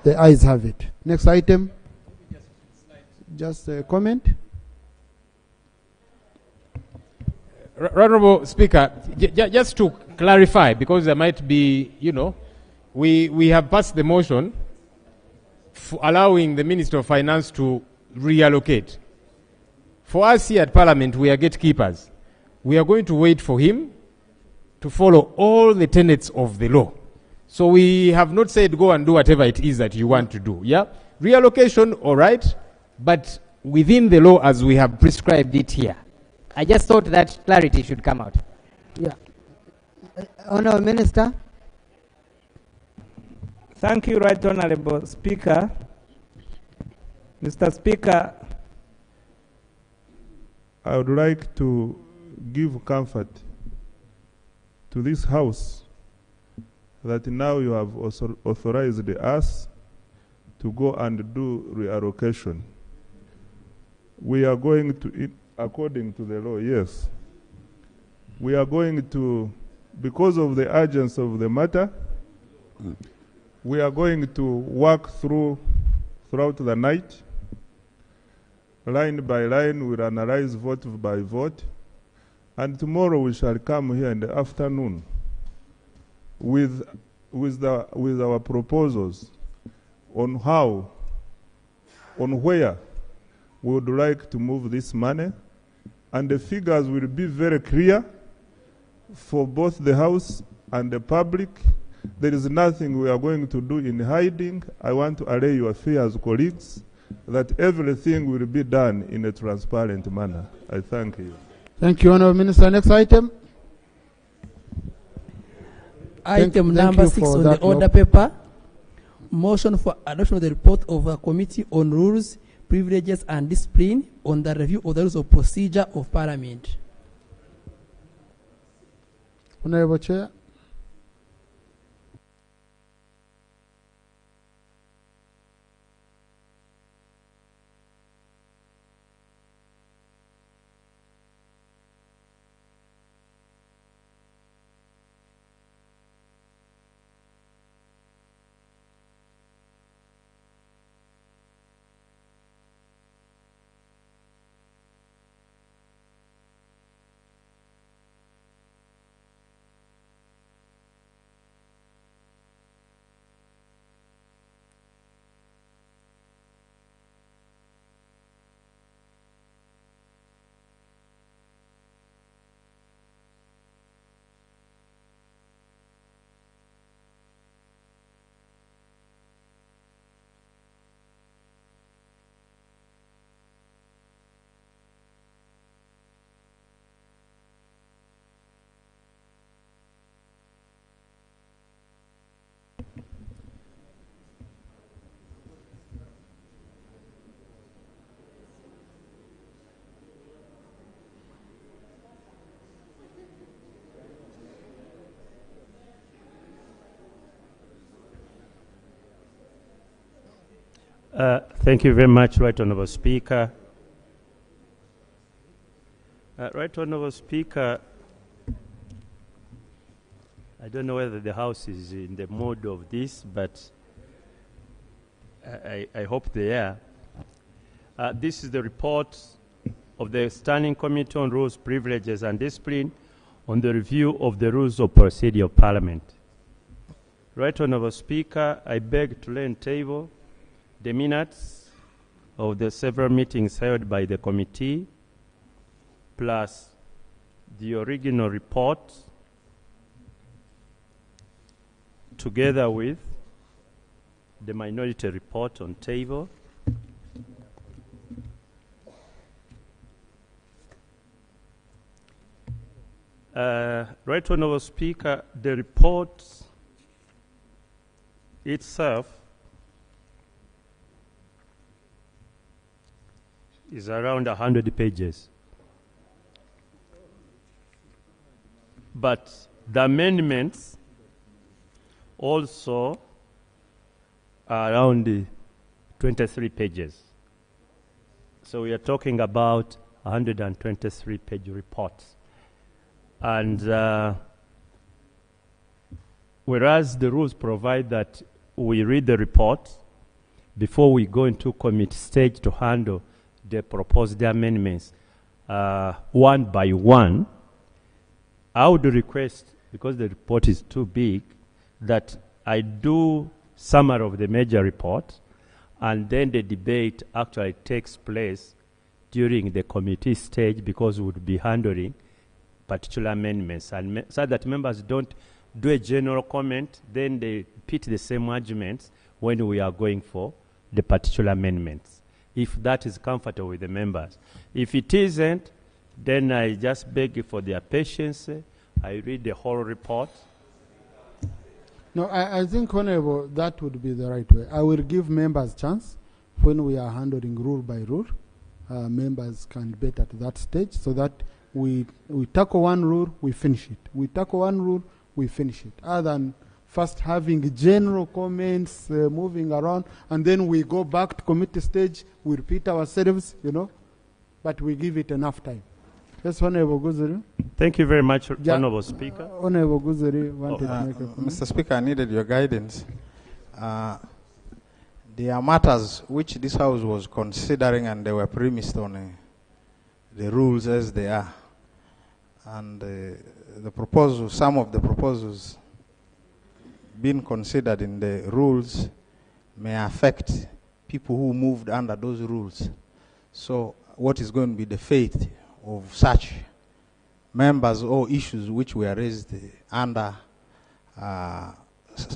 The ayes have it. Next item. Just a comment. Honorable Speaker, just to clarify, because there might be, we have passed the motion allowing the Minister of Finance to reallocate. For us here at Parliament, we are gatekeepers. We are going to wait for him to follow all the tenets of the law. So we have not said go and do whatever it is that you want to do. Yeah? Reallocation, all right, but within the law as we have prescribed it here. I just thought that clarity should come out. Yeah. Honourable Minister. Thank you, Right Honourable Speaker. Mr. Speaker, I would like to give comfort to this House that now you have also authorized us to go and do reallocation. We are going to, according to the law, yes. We are going to, because of the urgency of the matter, we are going to work throughout the night. Line by line, we'll analyze vote by vote. And tomorrow we shall come here in the afternoon with our proposals on where we would like to move this money. And the figures will be very clear for both the House and the public. There is nothing we are going to do in hiding. I want to allay your fears, colleagues, that everything will be done in a transparent manner. I thank you. Thank you, Honourable Minister. Next item. Item number 6 on the order paper. Motion for adoption of the report of a committee on rules, privileges and discipline on the review of the rules of procedure of Parliament. Honourable Chair. Thank you very much, Right Honourable Speaker. Right Honourable Speaker, I don't know whether the House is in the mood of this, but I hope they are. This is the report of the Standing Committee on Rules, Privileges and Discipline on the review of the rules of procedure of Parliament. Right Honourable Speaker, I beg to lay on table the minutes of the several meetings held by the committee, plus the original report, together with the minority report on table. Right Honourable Speaker, the report itself is around 100 pages. But the amendments also are around 23 pages. So we are talking about 123-page reports. And whereas the rules provide that we read the report before we go into committee stage to handle the proposed amendments one by one, I would request, because the report is too big, that I do summary of the major report, and then the debate actually takes place during the committee stage, because we would be handling particular amendments, and so that members don't do a general comment, then they repeat the same arguments when we are going for the particular amendments, if that is comfortable with the members. If it isn't, then I just beg for their patience. I read the whole report. No, I think, Honorable, that would be the right way. I will give members chance when we are handling rule by rule. Members can debate at that stage, so that we tackle one rule, we finish it. We tackle one rule, we finish it. Other than first having general comments, moving around, and then we go back to committee stage, we repeat ourselves, you know, but we give it enough time. Yes, Honorable Guzeri. Thank you very much, Honorable Speaker. Honorable Guzeri wanted to make a comment. Mr. Speaker, I needed your guidance. There are matters which this House was considering, and they were premised on the rules as they are. And the proposal, some of the proposals being considered in the rules may affect people who moved under those rules. So what is going to be the fate of such members or issues which were raised under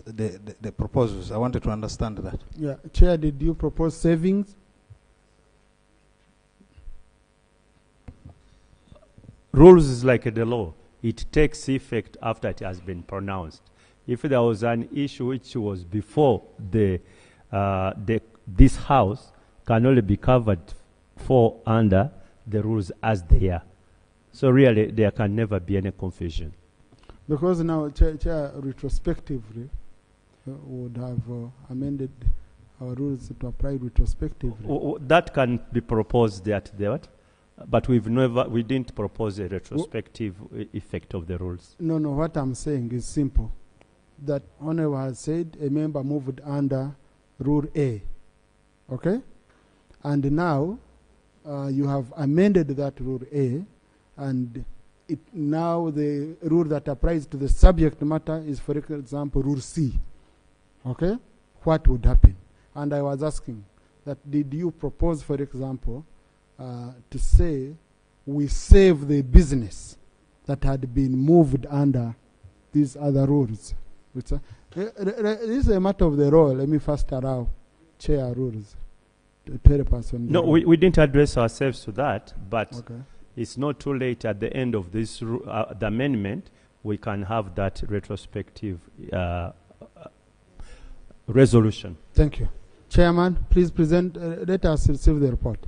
the proposals? I wanted to understand that. Yeah, Chair, did you propose savings? Rules is like the law. It takes effect after it has been pronounced. If there was an issue which was before this House, can only be covered for under the rules as they are. So really, there can never be any confusion. Because now, Chair, retrospectively, would have amended our rules to apply retrospectively. That can be proposed at the what? But we didn't propose a retrospective effect of the rules. No, what I'm saying is simple. That Honorable has said a member moved under Rule A, okay? And now you have amended that Rule A, and now the rule that applies to the subject matter is, for example, Rule C, okay? What would happen? And I was asking that, did you propose, for example, to say we save the business that had been moved under these other rules? This is a matter of the law. Let me first allow Chair rules to help us on. No, we didn't address ourselves to that, but okay. It's not too late. At the end of this the amendment, we can have that retrospective resolution. Thank you. Chairman, please present, let us receive the report.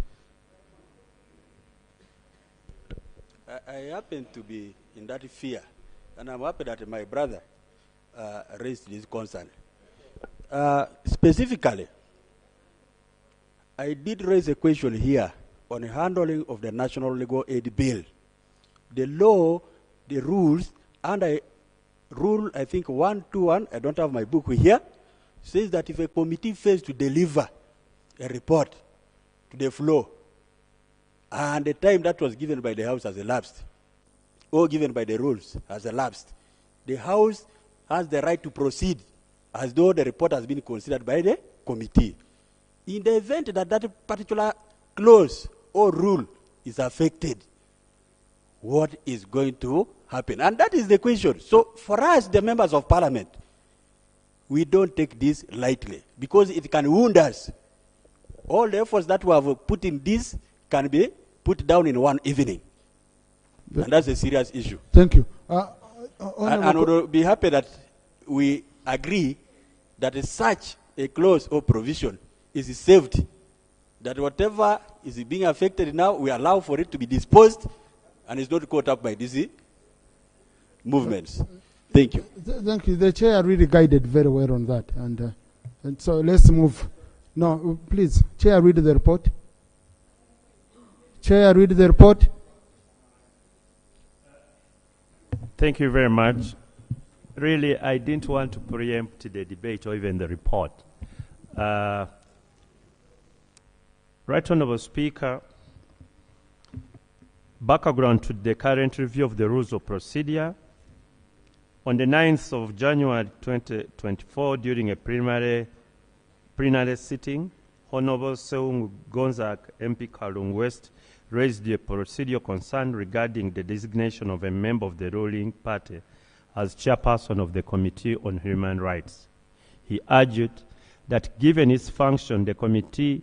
I happen to be in that fear, and I'm happy that my brother raised this concern. Specifically, I did raise a question here on the handling of the National Legal Aid Bill. The law, the rules, and rule, I think 121, I don't have my book here, says that if a committee fails to deliver a report to the floor, and the time that was given by the House has elapsed, or given by the rules has elapsed, the House has the right to proceed as though the report has been considered by the committee. In the event that that particular clause or rule is affected, what is going to happen? And that is the question. So for us, the members of Parliament, we don't take this lightly because it can wound us. All the efforts that we have put in this can be put down in one evening. And that's a serious issue. Thank you. And we will be happy that we agree that such a clause or provision is saved, that whatever is being affected now, we allow for it to be disposed and is not caught up by these movements. Thank you. Thank you. The chair really guided very well on that. And so let's move. No, please, Chair, read the report. Chair, read the report. Thank you very much. Really, I didn't want to preempt the debate or even the report. Right Honourable Speaker, background to the current review of the rules of procedure. On the 9th of January 2024, during a plenary sitting, Honourable Seung Gonzak, MP Kalung West, raised a procedural concern regarding the designation of a member of the ruling party as chairperson of the Committee on Human Rights. He argued that given its function, the Committee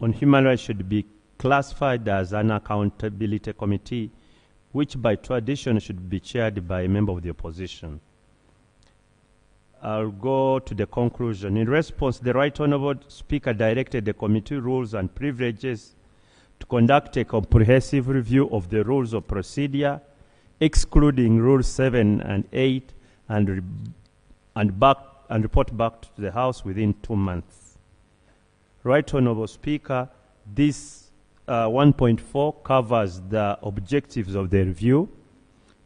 on Human Rights should be classified as an accountability committee, which by tradition should be chaired by a member of the opposition. I'll go to the conclusion. In response, the Right Honourable Speaker directed the Committee Rules and Privileges to conduct a comprehensive review of the rules of procedure, excluding Rules 7 and 8, and report back to the House within 2 months. Right Honourable Speaker, this 1.4 covers the objectives of the review,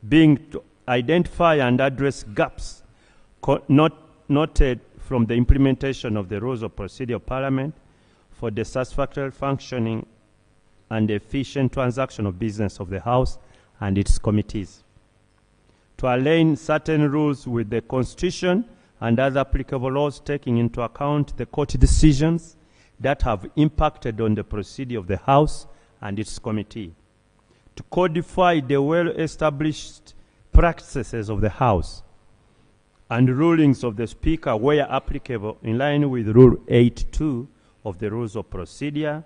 being to identify and address gaps noted from the implementation of the rules of procedure of Parliament for the satisfactory functioning and efficient transaction of business of the House and its committees, to align certain rules with the Constitution and other applicable laws, taking into account the court decisions that have impacted on the procedure of the House and its committee, to codify the well-established practices of the House and rulings of the Speaker where applicable in line with Rule 8.2 of the Rules of Procedure,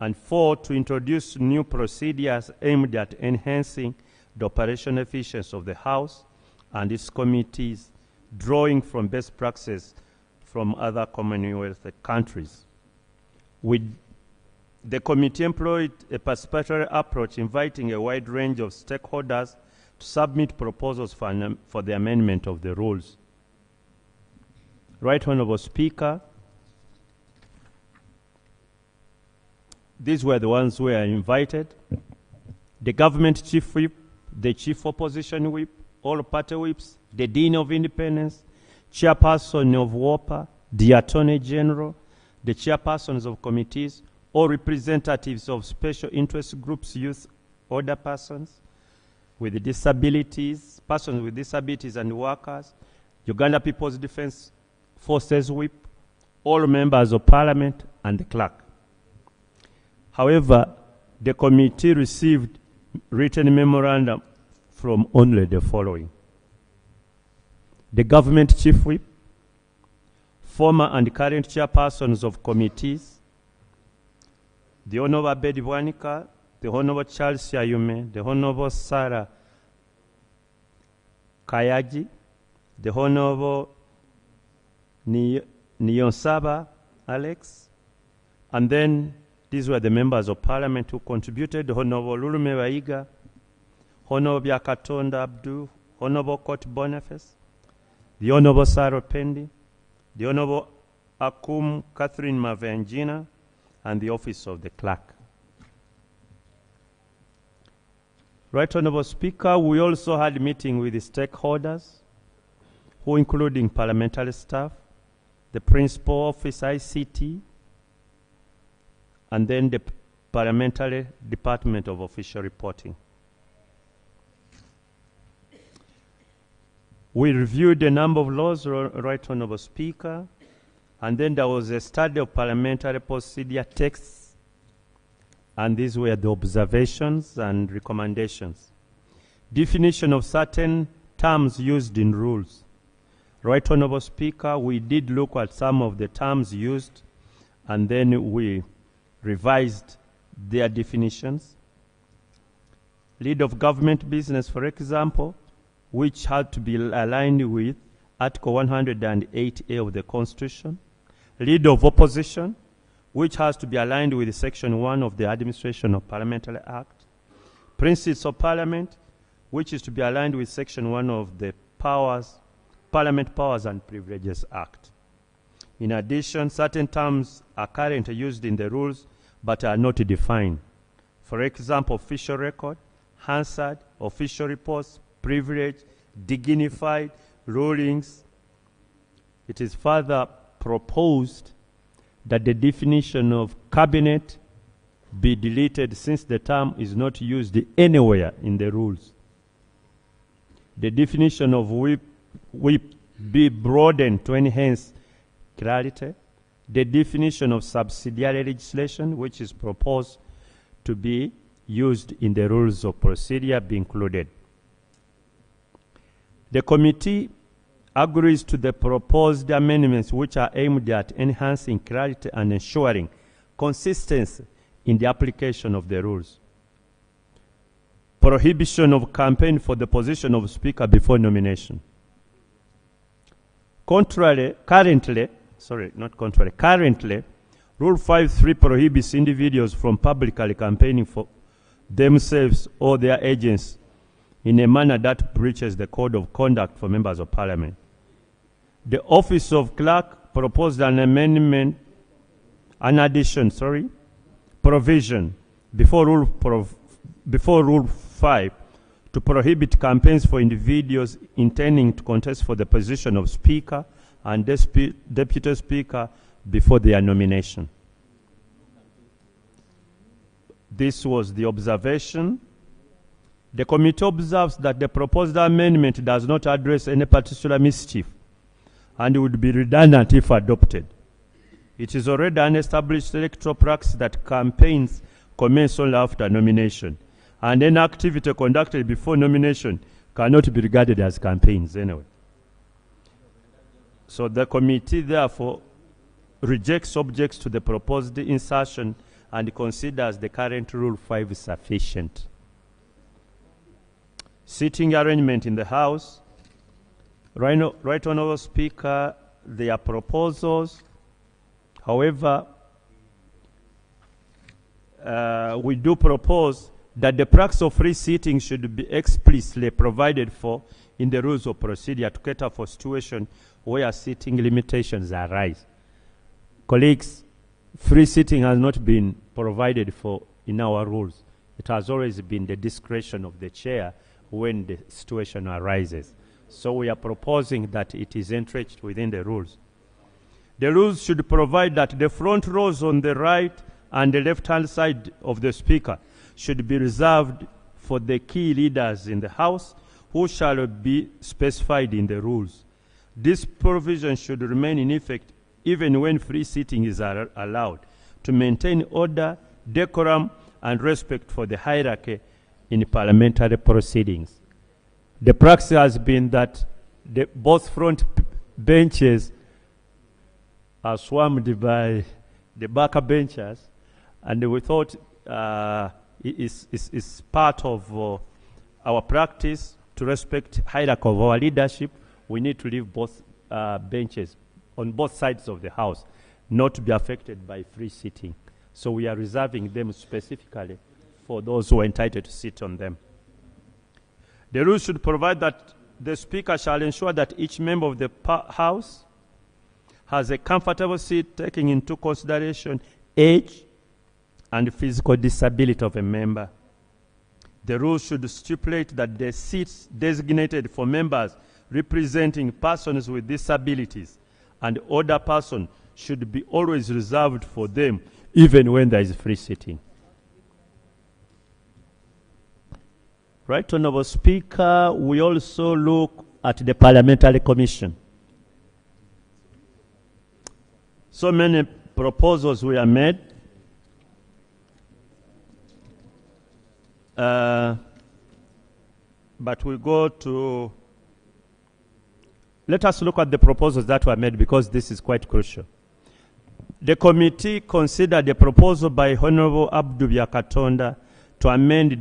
and 4, to introduce new procedures aimed at enhancing the operational efficiency of the House and its committees, drawing from best practices from other Commonwealth countries. The committee employed a participatory approach, inviting a wide range of stakeholders to submit proposals for the amendment of the rules. Right Honourable Speaker, these were the ones who were invited: the government chief whip, the chief opposition whip, all party whips, the Dean of Independence, chairperson of WOPA, the Attorney General, the chairpersons of committees, all representatives of special interest groups, youth, older persons with disabilities, persons with disabilities and workers, Uganda People's Defence Forces whip, all members of Parliament, and the clerk. However, the committee received written memorandum from only the following: the government chief whip, former and current chairpersons of committees, the Honourable Abedi Bwanika, the Honourable Charles Yayume, the Honourable Sarah Kayaji, the Honourable Niyonsaba Alex, and then these were the members of Parliament who contributed: the Honourable Lulume Waiga, Honourable Byakatonda Abdu, Honourable Court Boniface, the Honourable Saro Pendi, the Honourable Akum Catherine Mavanjina, and the Office of the Clerk. Right Honourable Speaker, we also had a meeting with the stakeholders, who including parliamentary staff, the Principal Office ICT, and then the Parliamentary Department of Official Reporting. We reviewed a number of laws, Right Honourable Speaker, and then there was a study of parliamentary procedure texts, and these were the observations and recommendations. Definition of certain terms used in rules. Right Honourable Speaker, we did look at some of the terms used, and then we revised their definitions. Lead of government business, for example, which had to be aligned with Article 108A of the Constitution. Lead of opposition, which has to be aligned with Section 1 of the Administration of Parliamentary Act. Principles of Parliament, which is to be aligned with Section 1 of the Parliament Powers and Privileges Act. In addition, certain terms are currently used in the rules but are not defined. For example, official record, Hansard, official reports, privilege, dignified, rulings. It is further proposed that the definition of cabinet be deleted since the term is not used anywhere in the rules. The definition of whip be broadened to enhance clarity. The definition of subsidiary legislation, which is proposed to be used in the rules of procedure, be included. The committee agrees to the proposed amendments which are aimed at enhancing clarity and ensuring consistency in the application of the rules. Prohibition of campaign for the position of speaker before nomination. Currently, Rule 5.3 prohibits individuals from publicly campaigning for themselves or their agents in a manner that breaches the code of conduct for members of parliament. The office of clerk proposed an amendment, provision before Rule 5 to prohibit campaigns for individuals intending to contest for the position of speaker and deputy speaker before their nomination. This was the observation. The committee observes that the proposed amendment does not address any particular mischief and would be redundant if adopted. It is already an established electoral practice that campaigns commence only after nomination, and any activity conducted before nomination cannot be regarded as campaigns anyway. So the committee therefore rejects objects to the proposed insertion and considers the current Rule 5 sufficient. Seating arrangement in the House. Right Honourable Speaker, there are proposals. However, we do propose that the practice of free seating should be explicitly provided for in the rules of procedure to cater for situations where seating limitations arise. Colleagues, free seating has not been provided for in our rules. It has always been the discretion of the chair when the situation arises. So we are proposing that it is entrenched within the rules. The rules should provide that the front rows on the right and the left-hand side of the speaker should be reserved for the key leaders in the House who shall be specified in the rules. This provision should remain in effect even when free seating is allowed to maintain order, decorum, and respect for the hierarchy in parliamentary proceedings. The practice has been that both front benches are swarmed by the back benches, and we thought it's part of our practice to respect hierarchy of our leadership. We need to leave both benches on both sides of the House not to be affected by free seating. So we are reserving them specifically for those who are entitled to sit on them. The rules should provide that the Speaker shall ensure that each member of the House has a comfortable seat, taking into consideration age and physical disability of a member. The rules should stipulate that the seats designated for members representing persons with disabilities and older persons should be always reserved for them, even when there is free seating. Right Honourable Speaker, we also look at the Parliamentary Commission. So many proposals were made. But we go to, let us look at the proposals that were made because this is quite crucial. The committee considered the proposal by Honourable Abdul Katonda to amend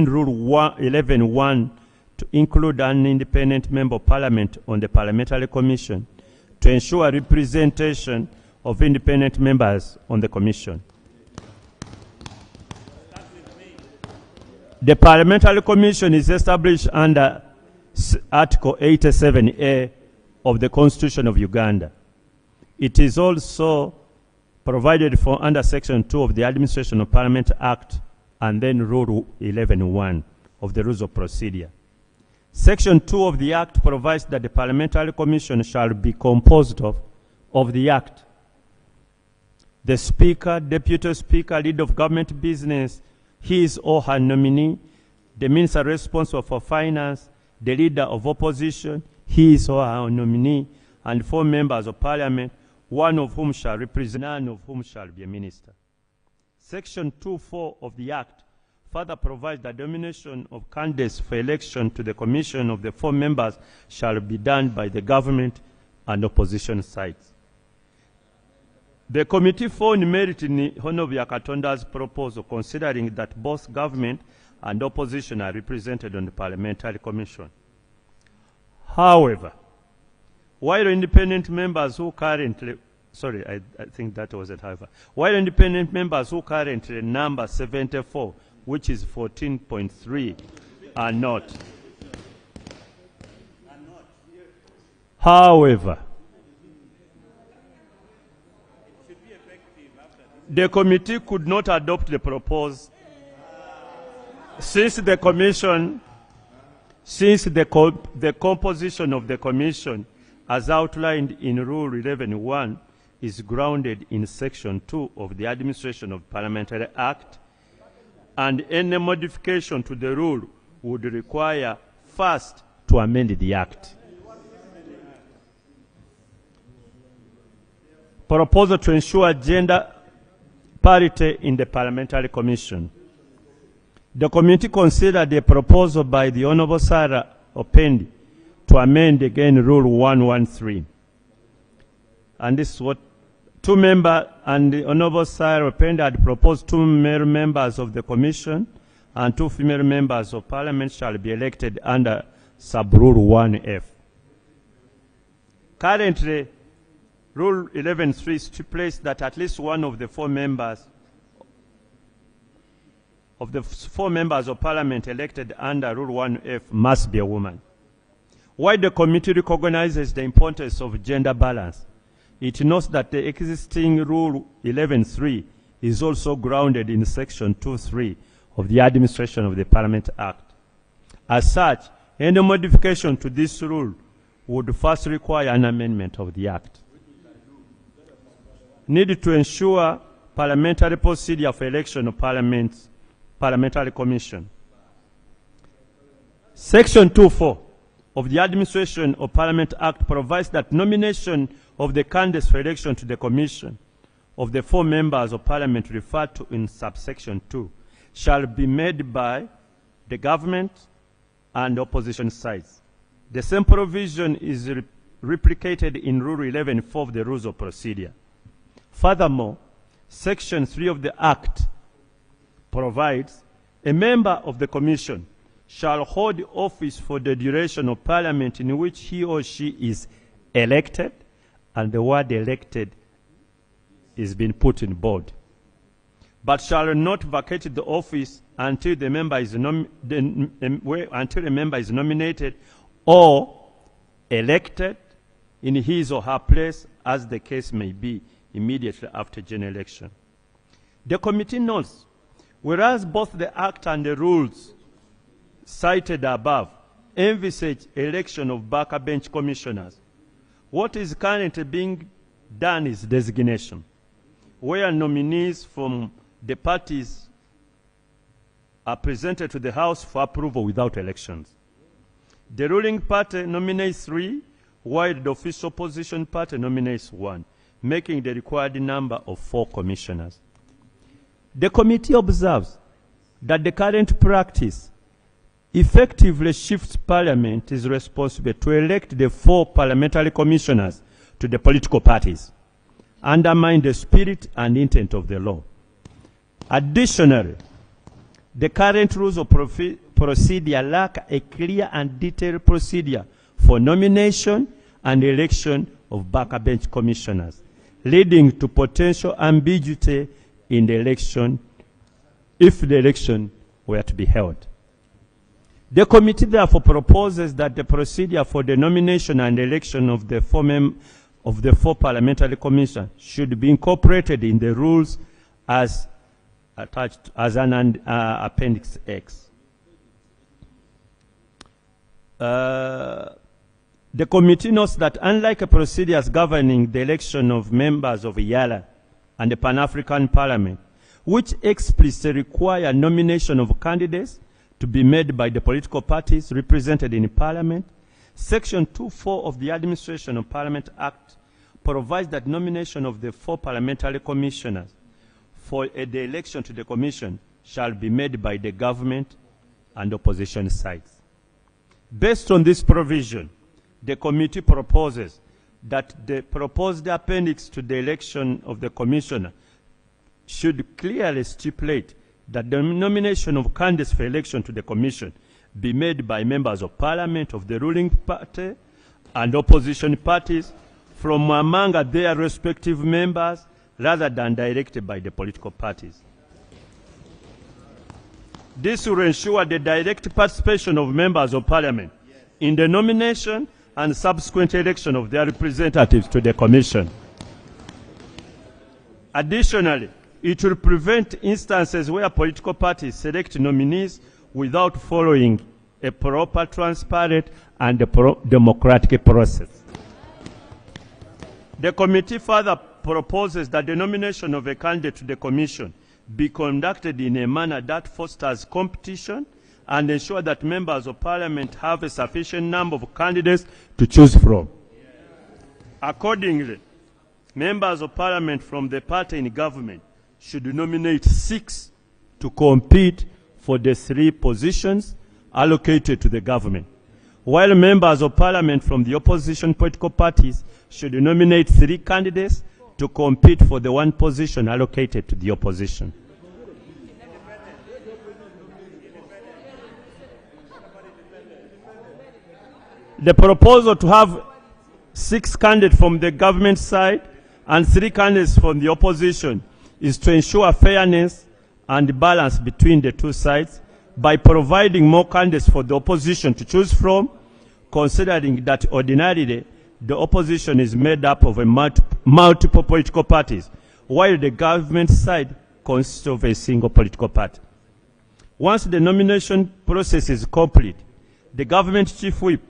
Rule 11.1 to include an independent member of Parliament on the Parliamentary Commission to ensure representation of independent members on the Commission. The Parliamentary Commission is established under Article 87A of the Constitution of Uganda. It is also provided for under Section 2 of the Administration of Parliament Act and then Rule 11.1 of the Rules of Procedure. Section 2 of the Act provides that the Parliamentary Commission shall be composed of the Act the Speaker, Deputy Speaker, leader of government business, his or her nominee, the Minister responsible for finance, the leader of opposition, his or her nominee, and 4 members of Parliament, one of whom shall represent, none of whom shall be a minister. Section 2.4 of the Act further provides that the nomination of candidates for election to the Commission of the 4 members shall be done by the government and opposition sides. The committee found merit in Honorable Yakatonda's proposal, considering that both government and opposition are represented on the Parliamentary Commission. However, while independent members who currently, I think that wasn't however, while independent members who currently number 74, which is 14.3, are not. However, the committee could not adopt the proposed, since the commission, the composition of the commission as outlined in Rule 11.1 is grounded in Section 2 of the Administration of Parliamentary Act, and any modification to the rule would require first to amend the Act. Proposal to ensure gender parity in the Parliamentary Commission. The committee considered a proposal by the Honourable Sarah Opendi to amend again Rule 113. And this is what 2 members, and the Honourable Sarah Opendi had proposed 2 male members of the Commission and 2 female members of Parliament shall be elected under Sub-Rule 1F. Currently, Rule 11.3 stipulates that at least one of the 4 members of Parliament elected under Rule 1F must be a woman. While the committee recognizes the importance of gender balance, it notes that the existing Rule 11.3 is also grounded in Section 2.3 of the Administration of the Parliament Act. As such, any modification to this rule would first require an amendment of the Act. Need to ensure parliamentary procedure for election of Parliamentary Commission. Section 2.4 of the Administration of Parliament Act provides that nomination of the candidates for election to the Commission of the 4 members of Parliament referred to in subsection 2 shall be made by the government and opposition sides. The same provision is replicated in Rule 11.4 of the Rules of Procedure. Furthermore, Section 3 of the Act provides a member of the Commission shall hold office for the duration of Parliament in which he or she is elected, and the word elected is being put in bold, but shall not vacate the office until the member is nominated or elected in his or her place, as the case may be, immediately after general election. The committee notes, whereas both the Act and the rules cited above envisage election of backbench commissioners, what is currently being done is designation, where nominees from the parties are presented to the House for approval without elections. The ruling party nominates 3, while the official opposition party nominates 1, making the required number of 4 commissioners. The committee observes that the current practice effectively shifts Parliament is responsible to elect the 4 parliamentary commissioners to the political parties, undermine the spirit and intent of the law. Additionally, the current rules of procedure lack a clear and detailed procedure for nomination and election of backbench commissioners, leading to potential ambiguity in the election if the election were to be held. The committee therefore proposes that the procedure for the nomination and election of the 4 parliamentary commissioners should be incorporated in the rules as attached as an Appendix X. The committee notes that unlike procedures governing the election of members of IALA, and the Pan-African Parliament, which explicitly require nomination of candidates to be made by the political parties represented in Parliament. Section 2.4 of the Administration of Parliament Act provides that nomination of the 4 parliamentary commissioners for the election to the commission shall be made by the government and opposition sides. Based on this provision, the committee proposes that the proposed appendix to the election of the commissioner should clearly stipulate that the nomination of candidates for election to the commission be made by members of parliament of the ruling party and opposition parties from among their respective members rather than directed by the political parties. This will ensure the direct participation of members of parliament in the nomination and subsequent election of their representatives to the commission. Additionally, it will prevent instances where political parties select nominees without following a proper, transparent, and democratic process. The committee further proposes that the nomination of a candidate to the commission be conducted in a manner that fosters competition and ensure that members of parliament have a sufficient number of candidates to choose from. Accordingly, members of parliament from the party in government should nominate 6 to compete for the 3 positions allocated to the government, while members of parliament from the opposition political parties should nominate 3 candidates to compete for the 1 position allocated to the opposition. The proposal to have 6 candidates from the government side and 3 candidates from the opposition is to ensure fairness and balance between the 2 sides by providing more candidates for the opposition to choose from, considering that ordinarily the opposition is made up of multiple political parties, while the government side consists of a single political party. Once the nomination process is complete, the government chief whip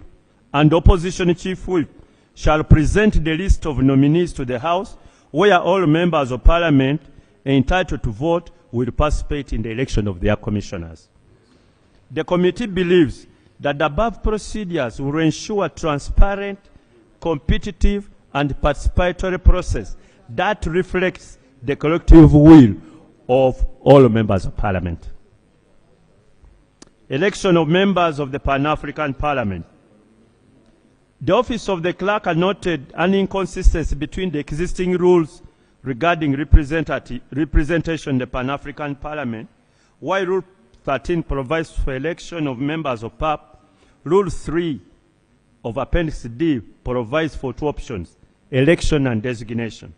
and opposition chief whip shall present the list of nominees to the House, where all members of parliament entitled to vote will participate in the election of their commissioners. The committee believes that the above procedures will ensure transparent, competitive, and participatory process that reflects the collective will of all members of parliament. Election of members of the Pan-African Parliament. The Office of the Clerk noted an inconsistency between the existing rules regarding representation in the Pan-African Parliament. While Rule 13 provides for election of members of PAP, Rule 3 of Appendix D provides for 2 options, election and designation.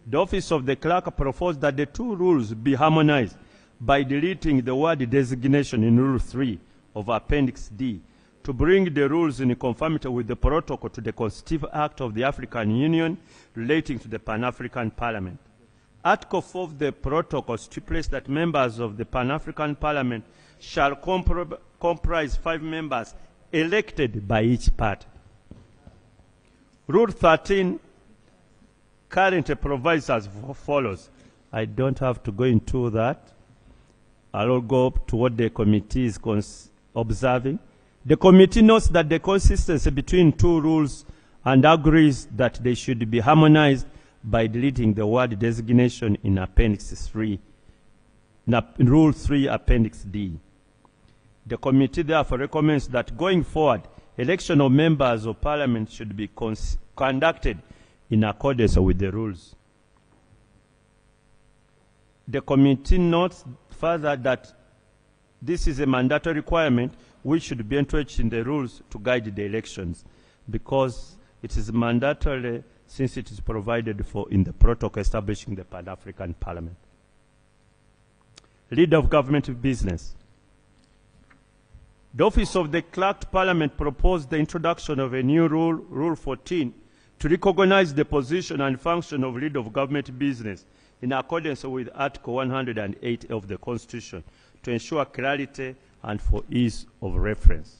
The Office of the Clerk proposed that the 2 rules be harmonized by deleting the word designation in Rule 3 of Appendix D to bring the rules in conformity with the protocol to the Constitutive Act of the African Union relating to the Pan-African Parliament. Article 4 of the protocol stipulates that members of the Pan-African Parliament shall comprise 5 members elected by each party. Rule 13 currently provides as follows. I don't have to go into that. I'll go to what the committee is observing. The committee notes that the consistency between 2 rules and agrees that they should be harmonized by deleting the word designation in Appendix 3, Rule 3, Appendix D. The committee therefore recommends that going forward, election of members of parliament should be conducted in accordance with the rules. The committee notes further that this is a mandatory requirement which should be entrenched in the rules to guide the elections, because it is mandatory since it is provided for in the protocol establishing the Pan-African Parliament. Leader of government business. The Office of the Clerk to Parliament proposed the introduction of a new rule, Rule 14, to recognize the position and function of leader of government business in accordance with Article 108 of the Constitution to ensure clarity and for ease of reference.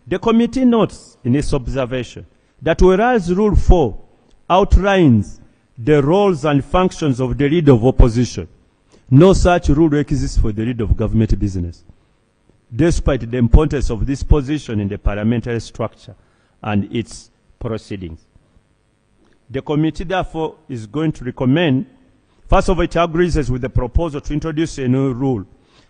The committee notes in its observation that whereas Rule 4 outlines the roles and functions of the leader of opposition. No such rule exists for the leader of government business, despite the importance of this position in the parliamentary structure and its proceedings. The committee, therefore, is going to recommend, first of all, it agrees with the proposal to introduce a new rule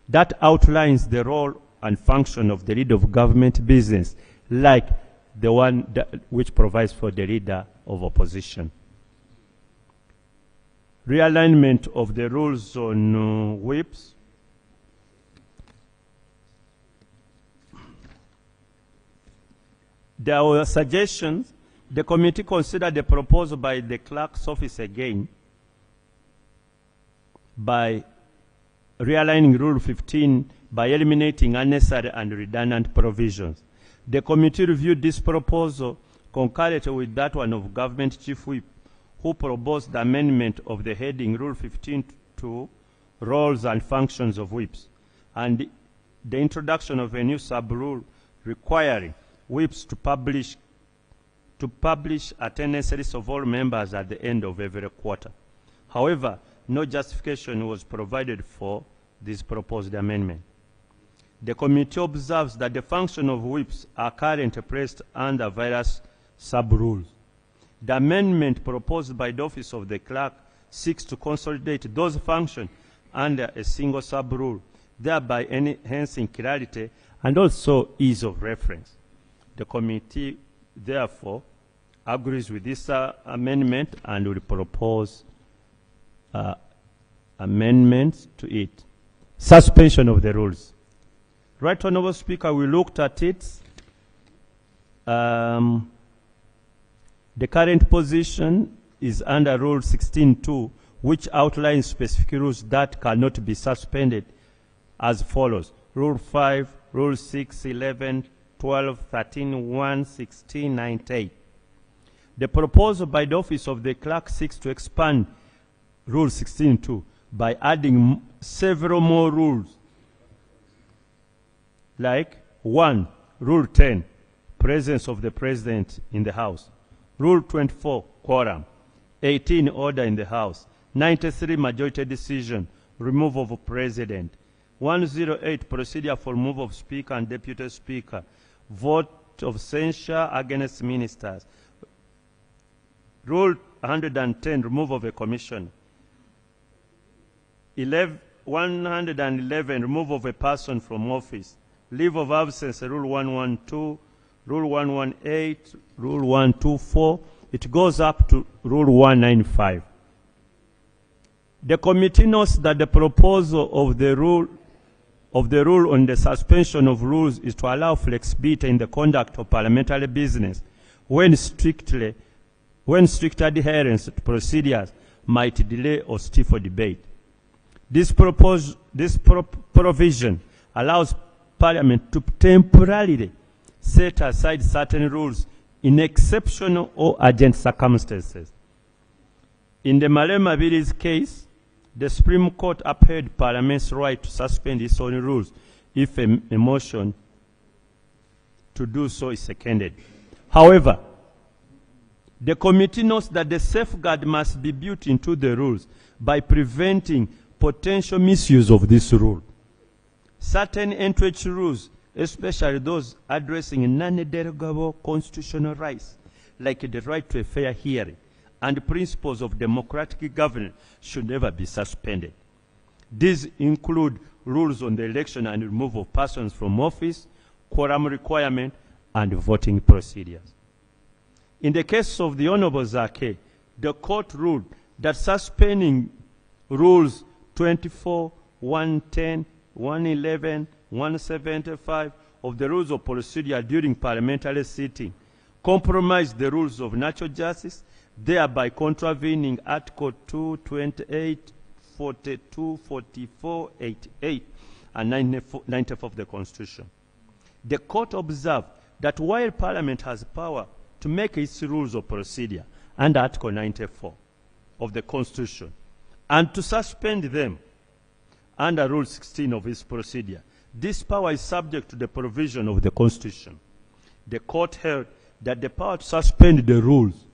that outlines the role and function of the leader of government business, like the one which provides for the leader of opposition. Realignment of the rules on whips. There were suggestions. The committee considered the proposal by the clerk's office again by realigning Rule 15 by eliminating unnecessary and redundant provisions. The committee reviewed this proposal concurrently with that one of Government Chief Whip, who proposed the amendment of the heading Rule 15 to roles and functions of whips, and the introduction of a new sub-rule requiring whips to publish attendance lists of all members at the end of every quarter. However, no justification was provided for this proposed amendment. The committee observes that the function of whips are currently placed under various sub-rules. The amendment proposed by the Office of the Clerk seeks to consolidate those functions under a single sub-rule, thereby enhancing clarity and also ease of reference. The committee, therefore, agrees with this amendment and will propose amendments to it. Suspension of the rules. Right Honourable Speaker, we looked at it. The current position is under Rule 16.2, which outlines specific rules that cannot be suspended as follows. Rule 5, Rule 6, 11, 12, 13, 1, 16, 98. The proposal by the Office of the Clerk seeks to expand Rule 16.2 by adding several more rules, like 1, Rule 10, presence of the President in the House, Rule 24, quorum, 18, order in the House, 93, majority decision, removal of President, 108, procedure for removal of Speaker and Deputy Speaker, vote of censure against ministers, Rule 110, removal of a commissioner, 111, removal of a person from office, leave of absence, Rule 112, Rule 118, Rule 124. It goes up to Rule 195. The committee notes that the proposal of the rule on the suspension of rules is to allow flexibility in the conduct of parliamentary business when strict adherence to procedures might delay or stifle debate. This provision allows Parliament to temporarily set aside certain rules in exceptional or urgent circumstances. In the Malema Billy's case, the Supreme Court upheld Parliament's right to suspend its own rules if a motion to do so is seconded. However, the committee notes that the safeguard must be built into the rules by preventing potential misuse of this rule. Certain entry rules, especially those addressing non-derogable constitutional rights, like the right to a fair hearing and principles of democratic governance, should never be suspended. These include rules on the election and removal of persons from office, quorum requirement, and voting procedures. In the case of the Honourable Zake, the court ruled that suspending rules 24, 110, 111, 175 of the rules of procedure during parliamentary sitting compromised the rules of natural justice, thereby contravening Article 2, 28, 42, 44, 88, and 94 of the Constitution. The court observed that while Parliament has power to make its rules of procedure under Article 94 of the Constitution and to suspend them under Rule 16 of its procedure, this power is subject to the provision of the Constitution. The court held that the power to suspend the rules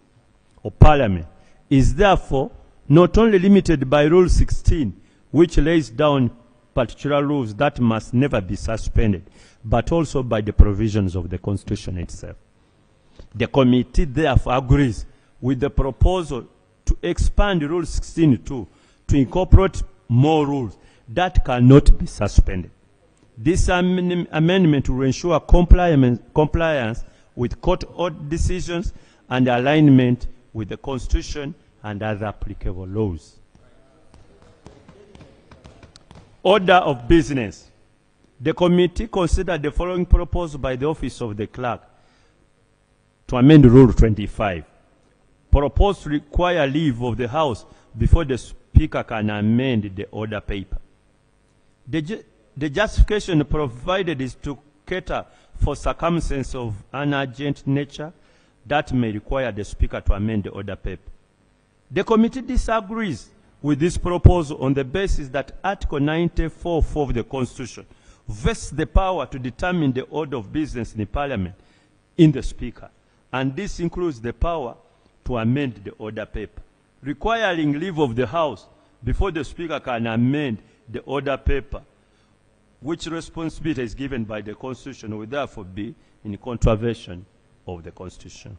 of Parliament is therefore not only limited by Rule 16, which lays down particular rules that must never be suspended, but also by the provisions of the Constitution itself. The committee therefore agrees with the proposal to expand Rule 16.2 to incorporate more rules that cannot be suspended. This amendment will ensure compliance with court decisions and alignment with the Constitution and other applicable laws. Order of business. The committee considered the following proposal by the Office of the Clerk to amend Rule 25. Proposed to require leave of the House before the Speaker can amend the order paper. The justification provided is to cater for circumstances of an urgent nature that may require the Speaker to amend the order paper. The committee disagrees with this proposal on the basis that Article 94(4) of the Constitution vests the power to determine the order of business in the Parliament in the Speaker, and this includes the power to amend the order paper. Requiring leave of the House before the Speaker can amend the order paper, which responsibility is given by the Constitution, will therefore be in contravention of the Constitution.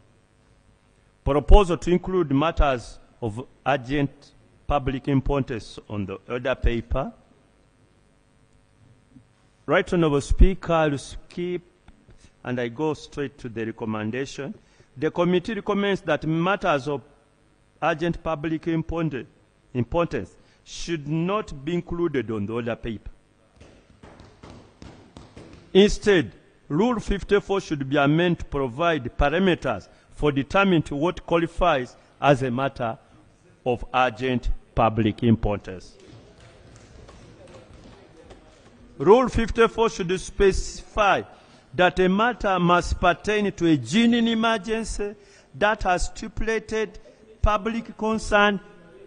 Proposal to include matters of urgent public importance on the order paper. Right Honourable Speaker, I'll skip and I go straight to the recommendation. The committee recommends that matters of urgent public importance should not be included on the order paper. Instead, Rule 54 should be amended to provide parameters for determining what qualifies as a matter of urgent public importance. Rule 54 should specify that a matter must pertain to a genuine emergency that has stipulated public concern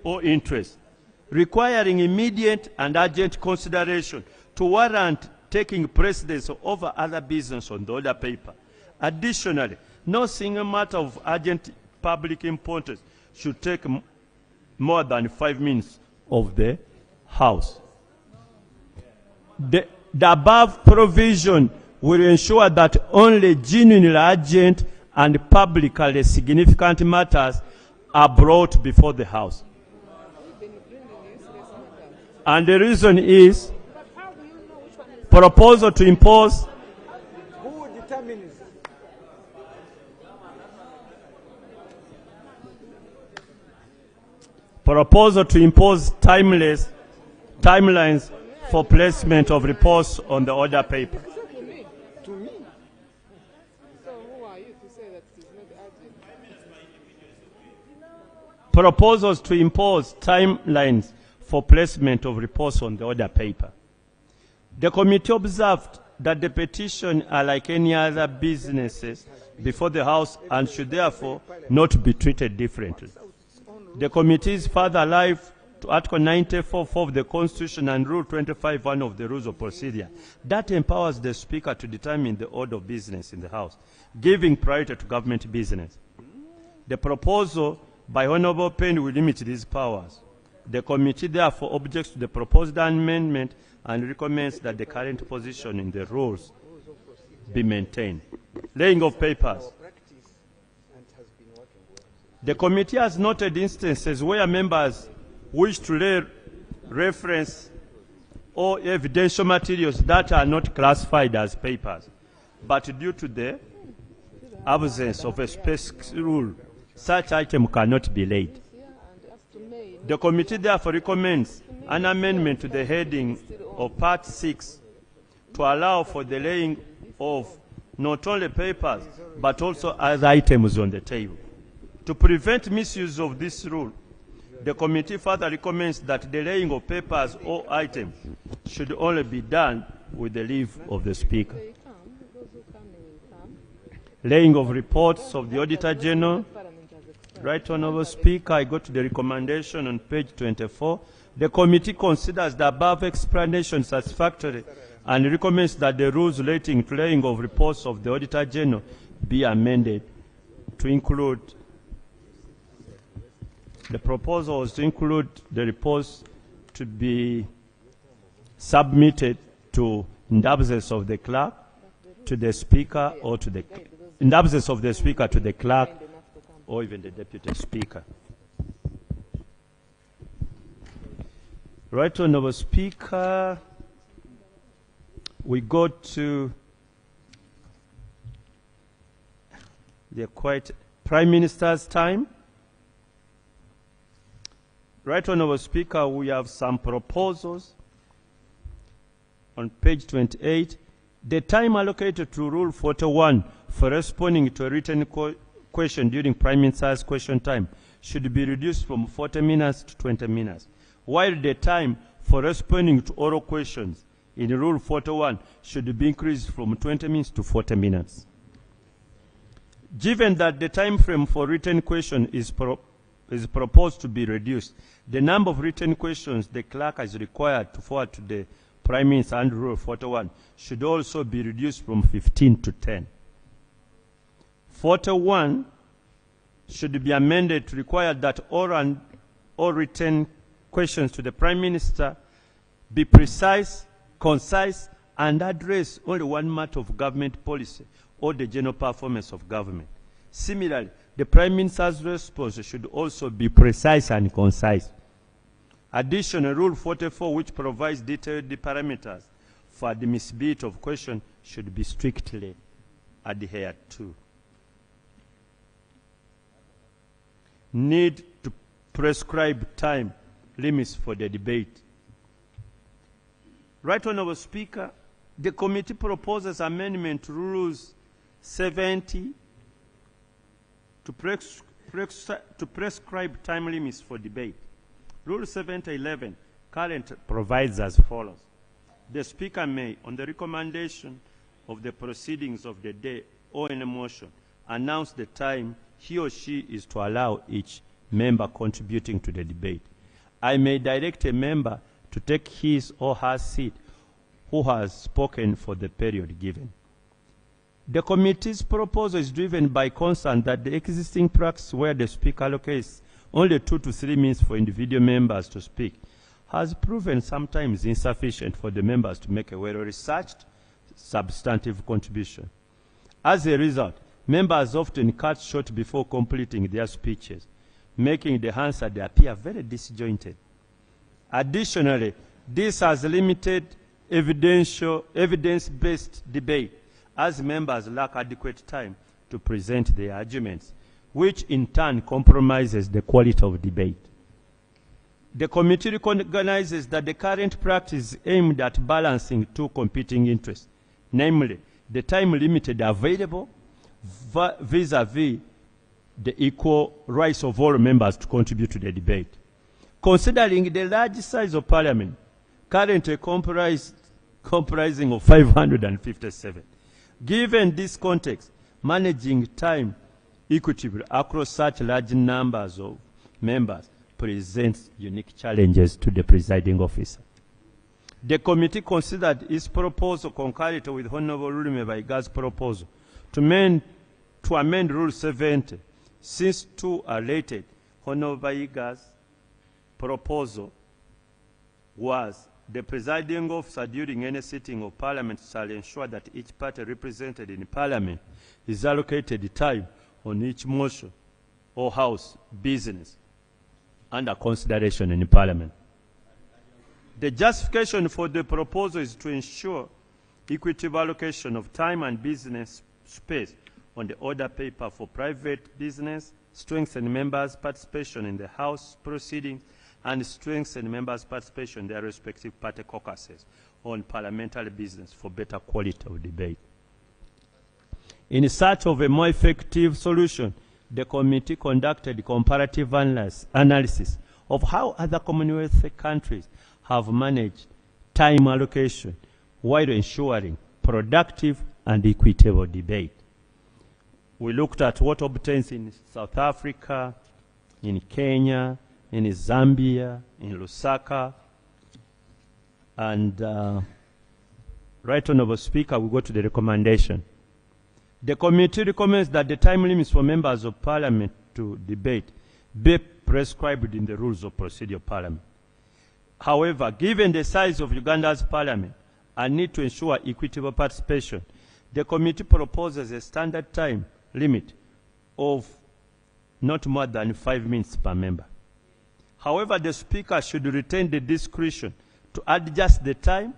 or interest, requiring immediate and urgent consideration to warrant taking precedence over other business on the order paper. Additionally, no single matter of urgent public importance should take more than 5 minutes of the House. The above provision will ensure that only genuinely urgent and publicly significant matters are brought before the House. And the reason is proposal to impose timelines for placement of reports on the order paper. Proposals to impose timelines for placement of reports on the order paper. The committee observed that the petition are like any other businesses before the House and should therefore not be treated differently. The committee is further alive to Article 94(4) of the Constitution and Rule 25(1) of the Rules of Procedure that empowers the Speaker to determine the order of business in the House, giving priority to government business. The proposal by Honourable Penny will limit these powers. The committee therefore objects to the proposed amendment and recommends that the current position in the rules be maintained. Laying of papers. The committee has noted instances where members wish to lay reference or evidential materials that are not classified as papers, but due to the absence of a specific rule, such item cannot be laid. The committee therefore recommends an amendment to the heading of Part 6 to allow for the laying of not only papers but also other items on the table. To prevent misuse of this rule, the committee further recommends that the laying of papers or items should only be done with the leave of the Speaker. Laying of reports of the Auditor General. Right Honourable Speaker, I go to the recommendation on page 24. The committee considers the above explanation satisfactory and recommends that the rules relating to laying of reports of the Auditor General be amended to include The proposal was to include the reports to be submitted to, in the absence of the clerk, to the speaker, or to the, in the absence of the speaker, to the clerk, or even the deputy speaker. Right, Honourable Speaker, we go to the Prime Minister's time. Right, Honourable Speaker, we have some proposals on page 28. The time allocated to Rule 41 for responding to a written question during Prime Minister's question time should be reduced from 40 minutes to 20 minutes, while the time for responding to oral questions in Rule 41 should be increased from 20 minutes to 40 minutes. Given that the time frame for written question is proposed to be reduced, the number of written questions the clerk is required to forward to the Prime Minister under Rule 41 should also be reduced from 15 to 10. 41 should be amended to require that all written questions to the Prime Minister be precise, concise, and address only one matter of government policy or the general performance of government. Similarly, the Prime Minister's response should also be precise and concise. Additionally, Rule 44, which provides detailed parameters for admissibility of question, should be strictly adhered to. Need to prescribe time limits for the debate. Right, Honourable Speaker, the committee proposes amendment to Rules 70 to prescribe time limits for debate. Rule 70(11) currently provides as follows. The Speaker may, on the recommendation of the proceedings of the day or in a motion, announce the time he or she is to allow each member contributing to the debate. I may direct a member to take his or her seat who has spoken for the period given. The committee's proposal is driven by concern that the existing practice where the Speaker allocates only 2 to 3 minutes for individual members to speak has proven sometimes insufficient for the members to make a well-researched, substantive contribution. As a result, members often cut short before completing their speeches, making the answer appear very disjointed. Additionally, this has limited evidence-based debate, as members lack adequate time to present their arguments, which in turn compromises the quality of debate. The committee recognizes that the current practice is aimed at balancing two competing interests, namely the time limited available vis-à-vis the equal rights of all members to contribute to the debate. Considering the large size of Parliament, currently comprising of 557, given this context, managing time equitably across such large numbers of members presents unique challenges to the presiding officer. The committee considered its proposal concurrent with Honourable Ruleme proposal to amend Rule 70. Since two are related, Honourable Baiga's proposal was the presiding officer during any sitting of Parliament shall ensure that each party represented in Parliament is allocated time on each motion or House business under consideration in Parliament. The justification for the proposal is to ensure equitable allocation of time and business space on the order paper for private business, strengthen members' participation in the House proceedings, and strengthen members' participation in their respective party caucuses on parliamentary business for better quality of debate. In search of a more effective solution, the committee conducted comparative analysis of how other Commonwealth countries have managed time allocation while ensuring productive and equitable debate. We looked at what obtains in South Africa, in Kenya, in Zambia, in Lusaka, and right, Honourable Speaker, we go to the recommendation. The committee recommends that the time limits for members of Parliament to debate be prescribed in the rules of procedure of Parliament. However, given the size of Uganda's Parliament and need to ensure equitable participation, the committee proposes a standard time limit of not more than 5 minutes per member. However, the Speaker should retain the discretion to adjust the time,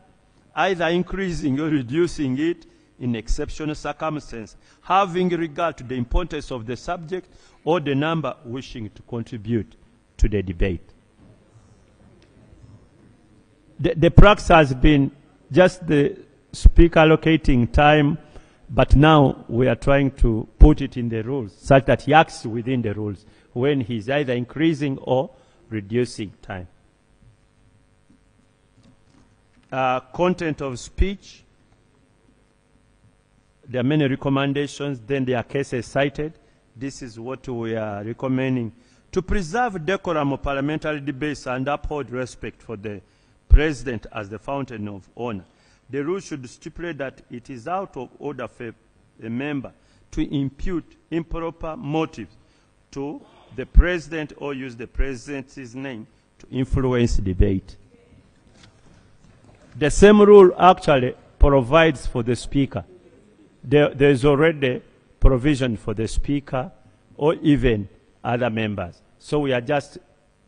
either increasing or reducing it in exceptional circumstances, having regard to the importance of the subject or the number wishing to contribute to the debate. The practice has been just the Speaker allocating time, but now we are trying to put it in the rules such that he acts within the rules when he's either increasing or reducing time. Content of speech. There are many recommendations, then there are cases cited. This is what we are recommending. To preserve decorum of parliamentary debates and uphold respect for the President as the fountain of honor, the rule should stipulate that it is out of order for a member to impute improper motives to the President or use the President's name to influence debate. The same rule actually provides for the Speaker. There is already provision for the Speaker or even other members. So we are just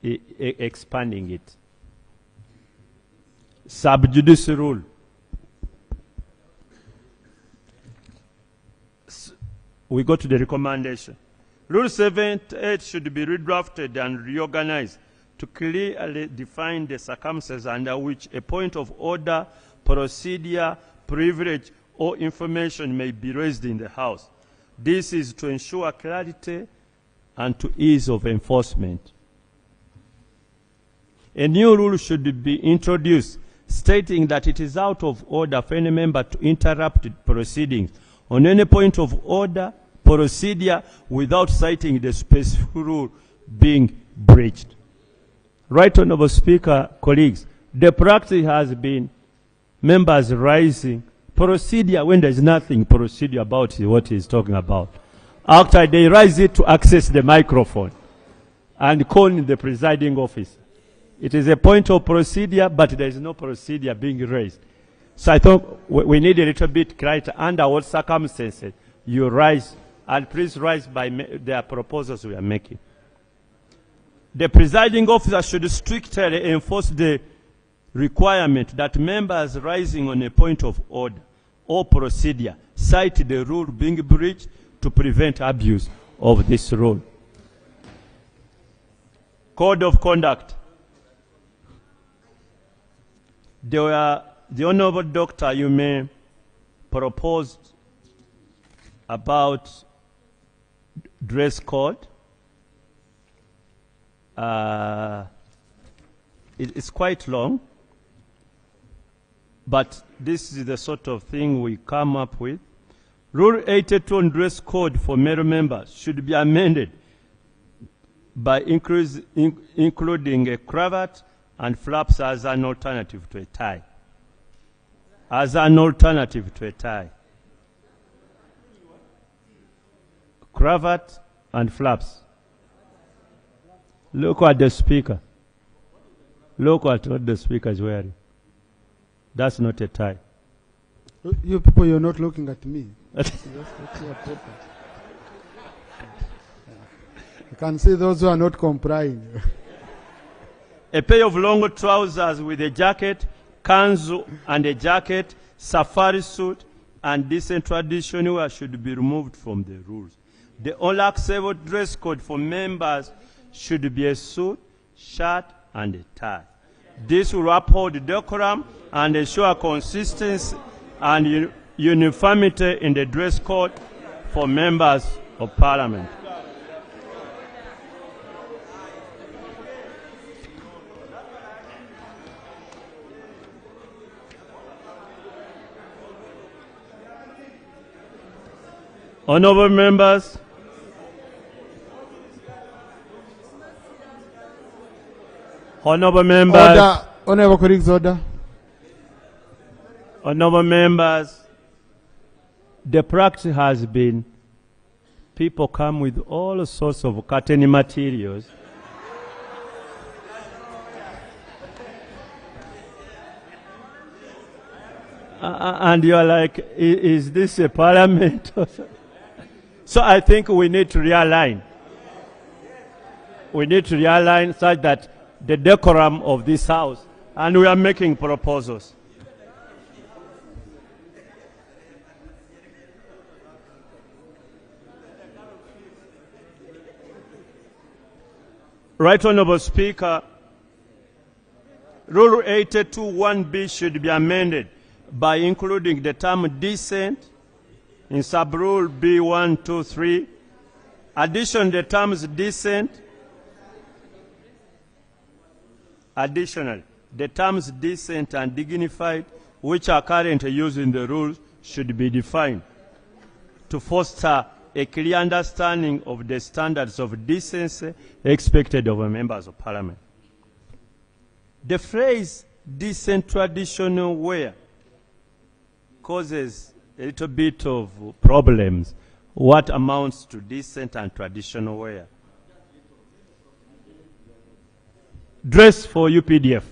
expanding it. Sub-judice rule. We go to the recommendation. Rule 78 should be redrafted and reorganized to clearly define the circumstances under which a point of order, procedure, privilege, or information may be raised in the House. This is to ensure clarity and to ease of enforcement. A new rule should be introduced stating that it is out of order for any member to interrupt proceedings on any point of order, procedure, without citing the specific rule being breached. Right Honourable Speaker, colleagues, the practice has been members rising procedure when there's nothing procedure about what he's talking about. After they raise it to access the microphone and call the presiding officer. It is a point of procedure, but there is no procedure being raised. So I thought we need a little bit clarity under what circumstances you rise, and please rise by the proposals we are making. The presiding officer should strictly enforce the requirement that members rising on a point of order or procedure cite the rule being breached to prevent abuse of this rule. Code of conduct. The Honourable Doctor, you may propose about dress code. It's quite long, but this is the sort of thing we come up with. Rule 82 on dress code for male members should be amended by including a cravat and flaps as an alternative to a tie. As an alternative to a tie. Cravat and flaps. Look at the speaker. Look at what the speaker is wearing. That's not a tie. You people, you're not looking at me. That's your paper. You can see those who are not complying. A pair of long trousers with a jacket, kanzu and a jacket, safari suit, and decent traditional wear should be removed from the rules. The only acceptable dress code for members should be a suit, shirt, and a tie. This will uphold decorum and ensure consistency and uniformity in the dress code for members of Parliament. Honourable members, honourable members, order. Honourable colleagues, order. Honourable members, the practice has been people come with all sorts of curtain materials And you're like, is this a parliament? So I think we need to realign. We need to realign such that the decorum of this house, and we are making proposals. Right Honorable Speaker, Rule 82(1)B should be amended by including the term decent in sub-rule B123. Addition the terms decent. Additionally, the terms decent and dignified, which are currently used in the rules, should be defined to foster a clear understanding of the standards of decency expected of members of parliament. The phrase decent traditional wear causes a little bit of problems. What amounts to decent and traditional wear? Dress for UPDF.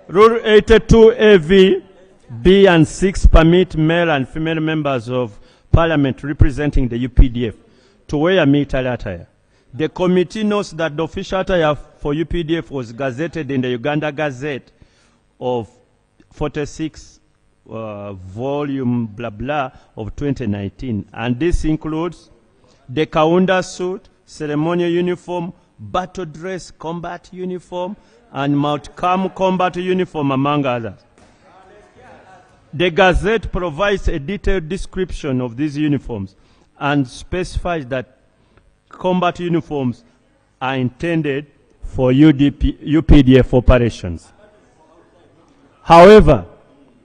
Rule 82AV, B and 6 permit male and female members of parliament representing the UPDF to wear military attire. The committee notes that the official attire for UPDF was gazetted in the Uganda Gazette of 46 volume blah blah of 2019, and this includes the Kaunda suit, ceremonial uniform, battle dress, combat uniform, and Mount Cam combat uniform, among others. The Gazette provides a detailed description of these uniforms and specifies that combat uniforms are intended for UPDF operations. However,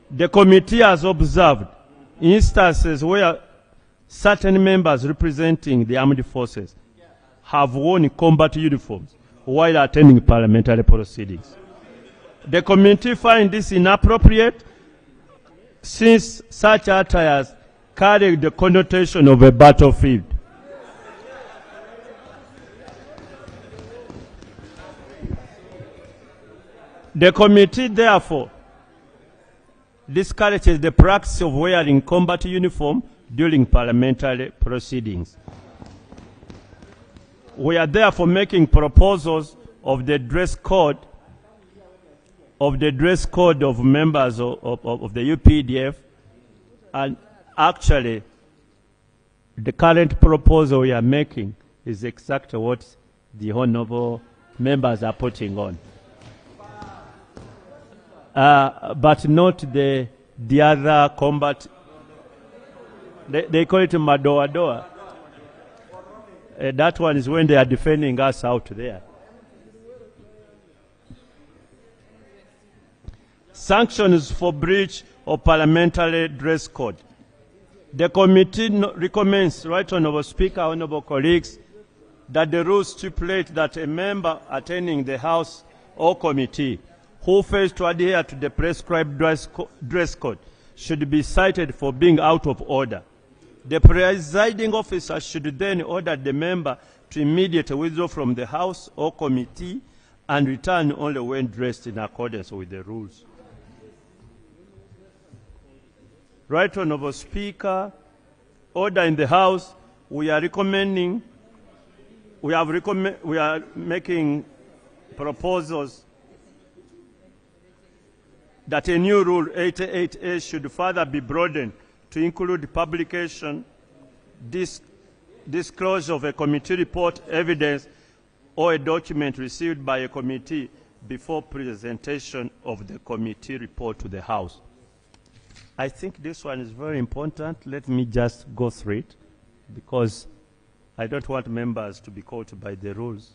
the committee has observed instances where certain members representing the armed forces have worn combat uniforms while attending parliamentary proceedings. The committee finds this inappropriate since such attires carry the connotation of a battlefield. The committee therefore discourages the practice of wearing combat uniform during parliamentary proceedings. We are therefore making proposals of the dress code of members of the UPDF, and actually the current proposal we are making is exactly what the honorable members are putting on. But not the other combat. They call it madoa-doa. That one is when they are defending us out there. Sanctions for breach of parliamentary dress code. The committee recommends, Right Honourable Speaker, honourable colleagues, that the rules stipulate that a member attending the House or committee who fails to adhere to the prescribed dress code should be cited for being out of order. The presiding officer should then order the member to immediately withdraw from the House or committee and return only when dressed in accordance with the rules. Right Honourable Speaker, order in the House, we are making proposals that a new rule 88A should further be broadened to include publication, disclosure of a committee report, evidence, or a document received by a committee before presentation of the committee report to the House. I think this one is very important. Let me just go through it because I don't want members to be caught by the rules.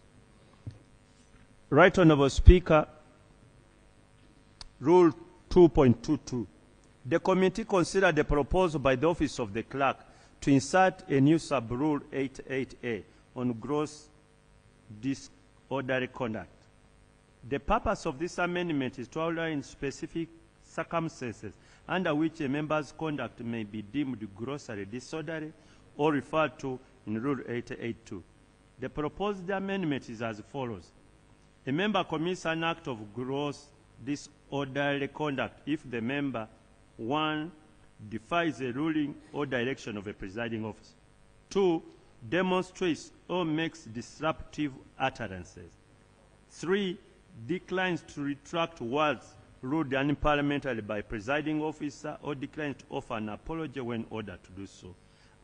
Right Honourable Speaker, Rule 2.22. The committee considered the proposal by the Office of the Clerk to insert a new sub-rule 88A on gross disorderly conduct. The purpose of this amendment is to outline specific circumstances under which a member's conduct may be deemed grossly disorderly or referred to in Rule 88.2. The proposed amendment is as follows. A member commits an act of gross disorderly conduct if the member, 1, defies a ruling or direction of a presiding officer, 2, demonstrates or makes disruptive utterances, 3, declines to retract words ruled unparliamentary by presiding officer or declines to offer an apology when ordered to do so,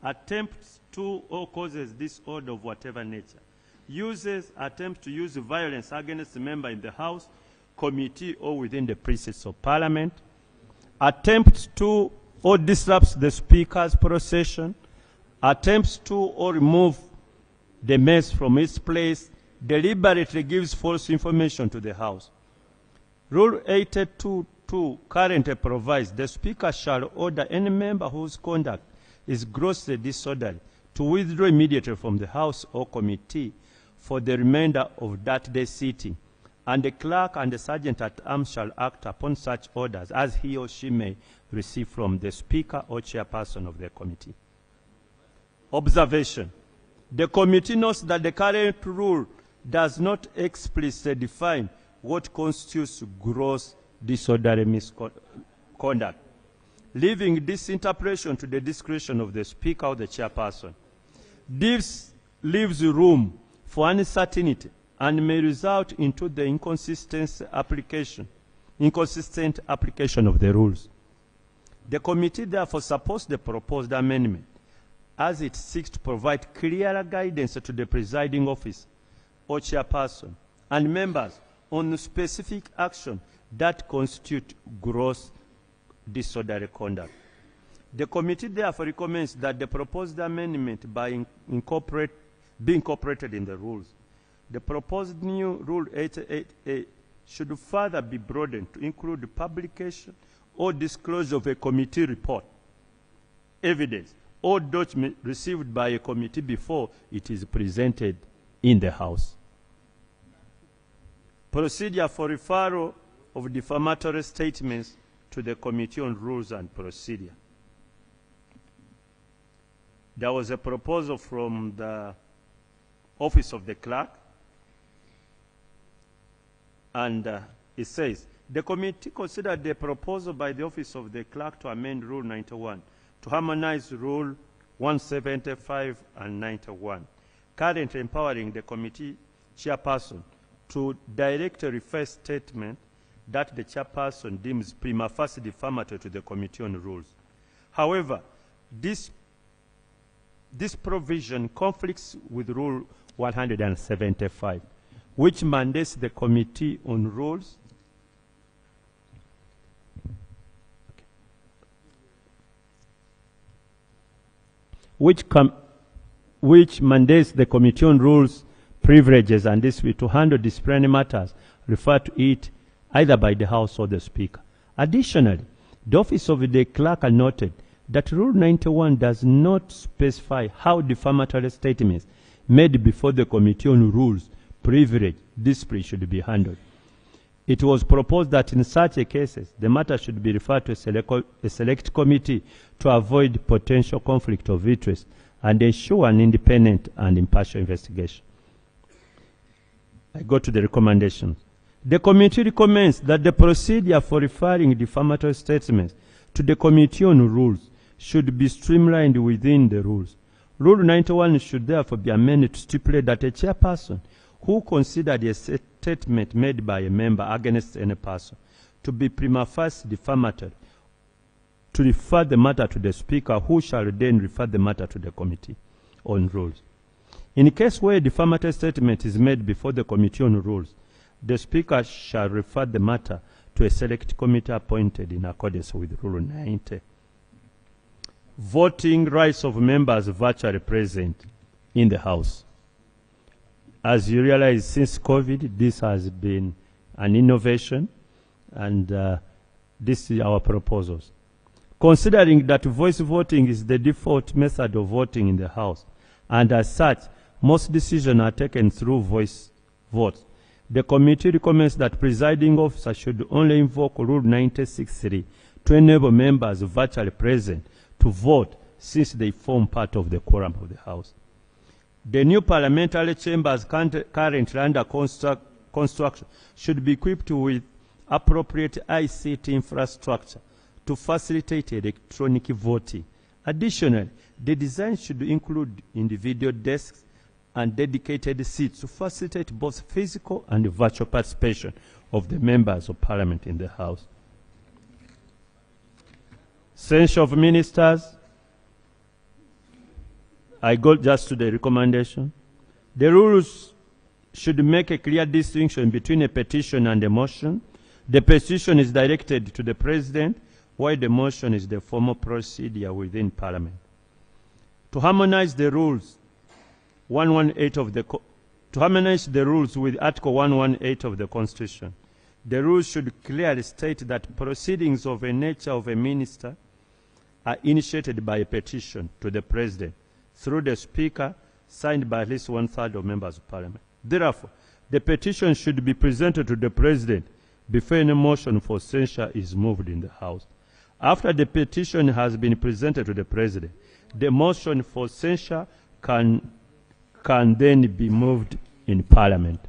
attempts to or causes disorder of whatever nature, attempts to use violence against a member in the House, committee, or within the precincts of Parliament, attempts to or disrupts the Speaker's procession, attempts to or remove the mess from its place, deliberately gives false information to the House. Rule 82.2 currently provides the Speaker shall order any member whose conduct is grossly disorderly to withdraw immediately from the House or committee for the remainder of that day's sitting, and the clerk and the sergeant at arms shall act upon such orders as he or she may receive from the Speaker or chairperson of the committee. Observation. The committee notes that the current rule does not explicitly define what constitutes gross disorderly misconduct, leaving this interpretation to the discretion of the Speaker or the chairperson. This leaves room for uncertainty and may result into the inconsistent application of the rules. The committee therefore supports the proposed amendment as it seeks to provide clearer guidance to the presiding officer or chairperson and members on specific action that constitute gross disorderly conduct. The committee therefore recommends that the proposed amendment be incorporated in the rules. The proposed new Rule 88A should further be broadened to include the publication or disclosure of a committee report, evidence, or document received by a committee before it is presented in the House. Procedure for referral of defamatory statements to the Committee on Rules and Procedure. There was a proposal from the Office of the Clerk, and it says, the committee considered the proposal by the Office of the Clerk to amend Rule 91 to harmonize Rule 175 and 91, currently empowering the committee chairperson to direct a refer statement that the chairperson deems prima facie defamatory to the Committee on Rules. However, this provision conflicts with Rule 175, which mandates the Committee on Rules which mandates the Committee on Rules, Privileges and Dispute to handle disciplinary matters referred to it either by the House or the Speaker. Additionally, the Office of the Clerk noted that Rule 91 does not specify how defamatory statements made before the Committee on Rules, Privilege, Discipline should be handled. It was proposed that in such cases, the matter should be referred to a select committee to avoid potential conflict of interest and ensure an independent and impartial investigation. I go to the recommendations. The committee recommends that the procedure for referring defamatory statements to the Committee on Rules should be streamlined within the rules. Rule 91 should therefore be amended to stipulate that a chairperson who considered a statement made by a member against any person to be prima facie defamatory to refer the matter to the Speaker, who shall then refer the matter to the Committee on Rules. In a case where a defamatory statement is made before the Committee on Rules, the Speaker shall refer the matter to a select committee appointed in accordance with Rule 90. Voting rights of members virtually present in the House. As you realize, since COVID, this has been an innovation, and this is our proposals. Considering that voice voting is the default method of voting in the House, and as such, most decisions are taken through voice votes, the committee recommends that presiding officer should only invoke Rule 96(3) to enable members virtually present to vote, since they form part of the quorum of the House. The new parliamentary chambers currently under construction should be equipped with appropriate ICT infrastructure to facilitate electronic voting. Additionally, the design should include individual desks and dedicated seats to facilitate both physical and virtual participation of the members of parliament in the House. Censure of ministers. I go just to the recommendation. The rules should make a clear distinction between a petition and a motion. The petition is directed to the president, while the motion is the formal procedure within parliament. To harmonize the rules, 118 of the to harmonize the rules with Article 118 of the Constitution, the rules should clearly state that proceedings of a nature of a minister are initiated by a petition to the president through the speaker, signed by at least 1/3 of members of parliament. Therefore, the petition should be presented to the president before any motion for censure is moved in the House. After the petition has been presented to the president, the motion for censure can then be moved in parliament.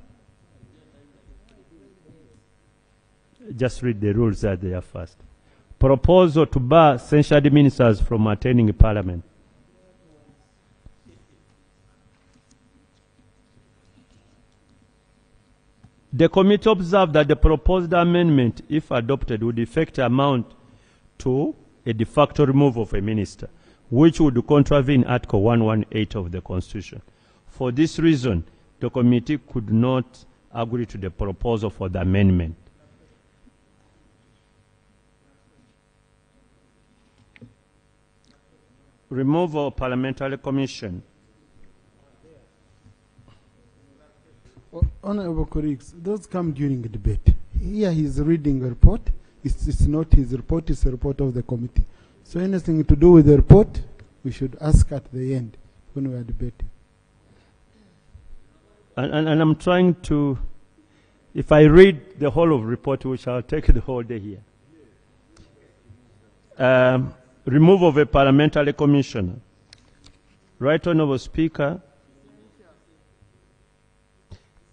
Just read the rules that they are first. Proposal to bar censured ministers from attending parliament. The committee observed that the proposed amendment, if adopted, would effect amount to a de facto removal of a minister, which would contravene Article 118 of the Constitution. For this reason, the committee could not agree to the proposal for the amendment. Removal of Parliamentary Commission. Honorable colleagues, those come during the debate. Here he's reading a report. It's not his report, it's a report of the committee. So anything to do with the report, we should ask at the end when we are debating. And I'm trying to, if I read the whole of the report, which I'll take the whole day here. Removal of a parliamentary commissioner. Right Honorable Speaker,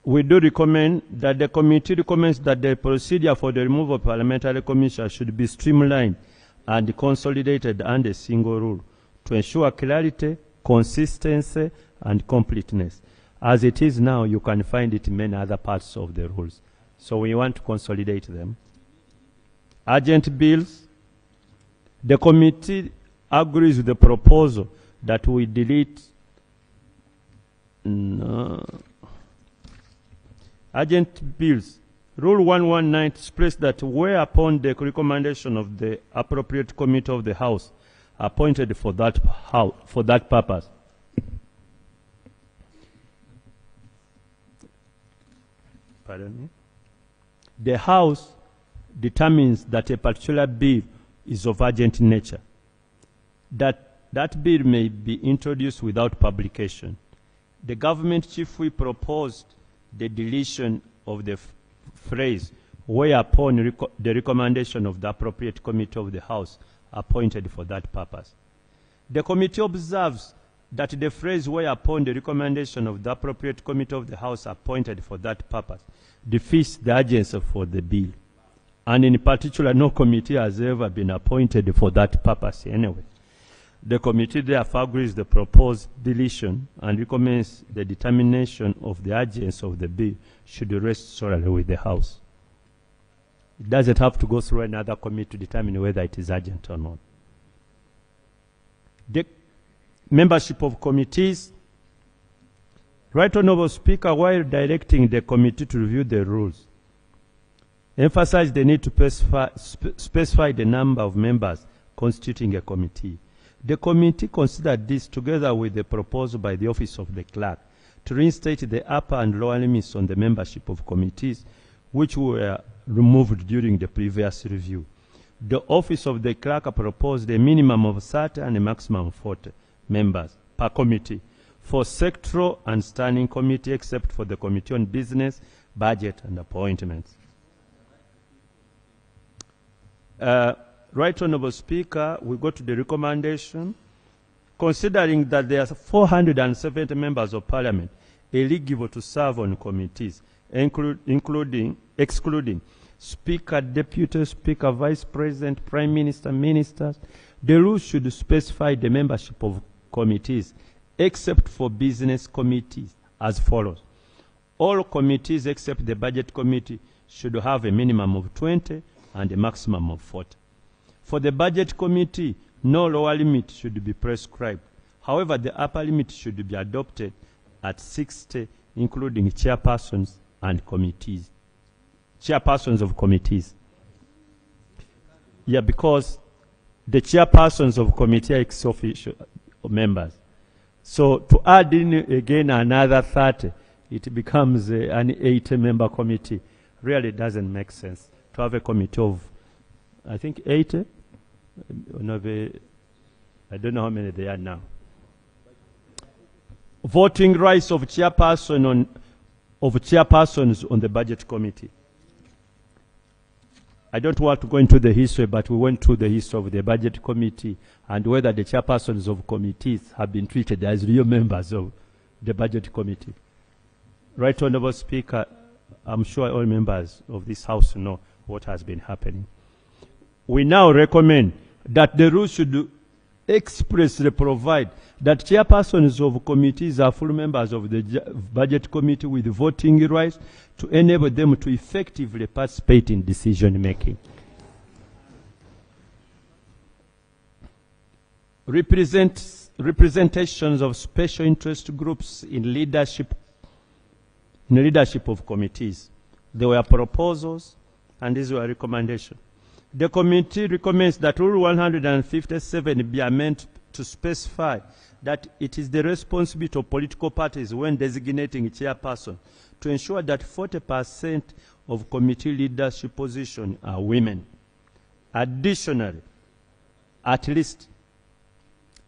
we do recommend that the committee recommends that the procedure for the removal of parliamentary commissioner should be streamlined and consolidated under a single rule to ensure clarity, consistency, and completeness. As it is now, you can find it in many other parts of the rules. So we want to consolidate them. Urgent bills. The committee agrees with the proposal that we delete urgent bills. Rule 119 expresses that whereupon the recommendation of the appropriate committee of the House appointed for that purpose, the House determines that a particular bill is of urgent nature, that bill may be introduced without publication. The government chief whip proposed the deletion of the phrase whereupon the recommendation of the appropriate committee of the House appointed for that purpose. The committee observes that the phrase whereupon the recommendation of the appropriate committee of the House appointed for that purpose defeats the urgency for the bill. And in particular, no committee has ever been appointed for that purpose anyway. The committee therefore agrees the proposed deletion and recommends the determination of the urgency of the bill should rest solely with the House. It doesn't have to go through another committee to determine whether it is urgent or not. The membership of committees. Right Honorable Speaker, while directing the committee to review the rules, emphasize the need to specify the number of members constituting a committee. The committee considered this together with the proposal by the Office of the Clerk to reinstate the upper and lower limits on the membership of committees which were removed during the previous review. The Office of the Clerk proposed a minimum of 30 and a maximum of 40 members per committee for sectoral and standing committee except for the Committee on Business, Budget and Appointments. Right Honorable Speaker, we go to the recommendation. considering that there are 470 members of parliament eligible to serve on committees, excluding Speaker, Deputy Speaker, Vice President, Prime Minister, Ministers, the rules should specify the membership of committees, except for business committees, as follows. All committees except the Budget Committee should have a minimum of 20 and a maximum of 40. For the Budget Committee, no lower limit should be prescribed. However, the upper limit should be adopted at 60, including chairpersons and committees. Chairpersons of committees. Yeah, because the chairpersons of committee are ex officio members. So to add in again another 30, it becomes an 80-member committee. Really doesn't make sense to have a committee of, I think, 80. I don't know how many they are now. Voting rights of chairpersons on the Budget Committee. I don't want to go into the history, but we went through the history of the Budget Committee and whether the chairpersons of committees have been treated as real members of the Budget Committee. Right Honourable Speaker, I'm sure all members of this House know what has been happening. We now recommend that the rules should expressly provide that chairpersons of committees are full members of the Budget Committee with voting rights to enable them to effectively participate in decision making. Representations of special interest groups in leadership of committees. There were proposals and these were recommendations. The committee recommends that Rule 157 be amended to specify that it is the responsibility of political parties when designating a chairperson to ensure that 40% of committee leadership positions are women. Additionally,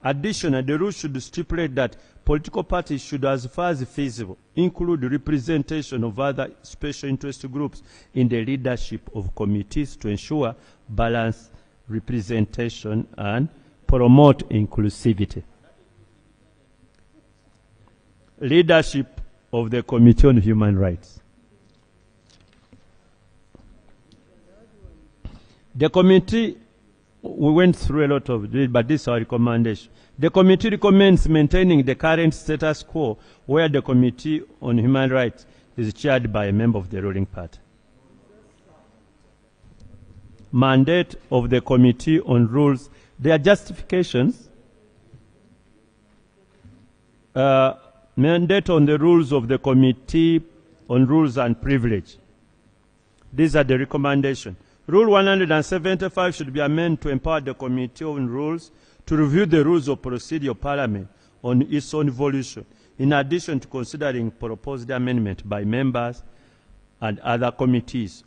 the rule should stipulate that political parties should, as far as feasible, include representation of other special interest groups in the leadership of committees to ensure balanced representation and promote inclusivity. Leadership of the Committee on Human Rights. The committee, we went through a lot of this, but this is our recommendation. The committee recommends maintaining the current status quo where the Committee on Human Rights is chaired by a member of the ruling party. Mandate of the Committee on Rules, their justifications. Mandate on the rules of the Committee on Rules and Privilege. These are the recommendations. Rule 175 should be amended to empower the Committee on Rules to review the rules of procedure of Parliament on its own evolution, in addition to considering proposed amendment by members and other committees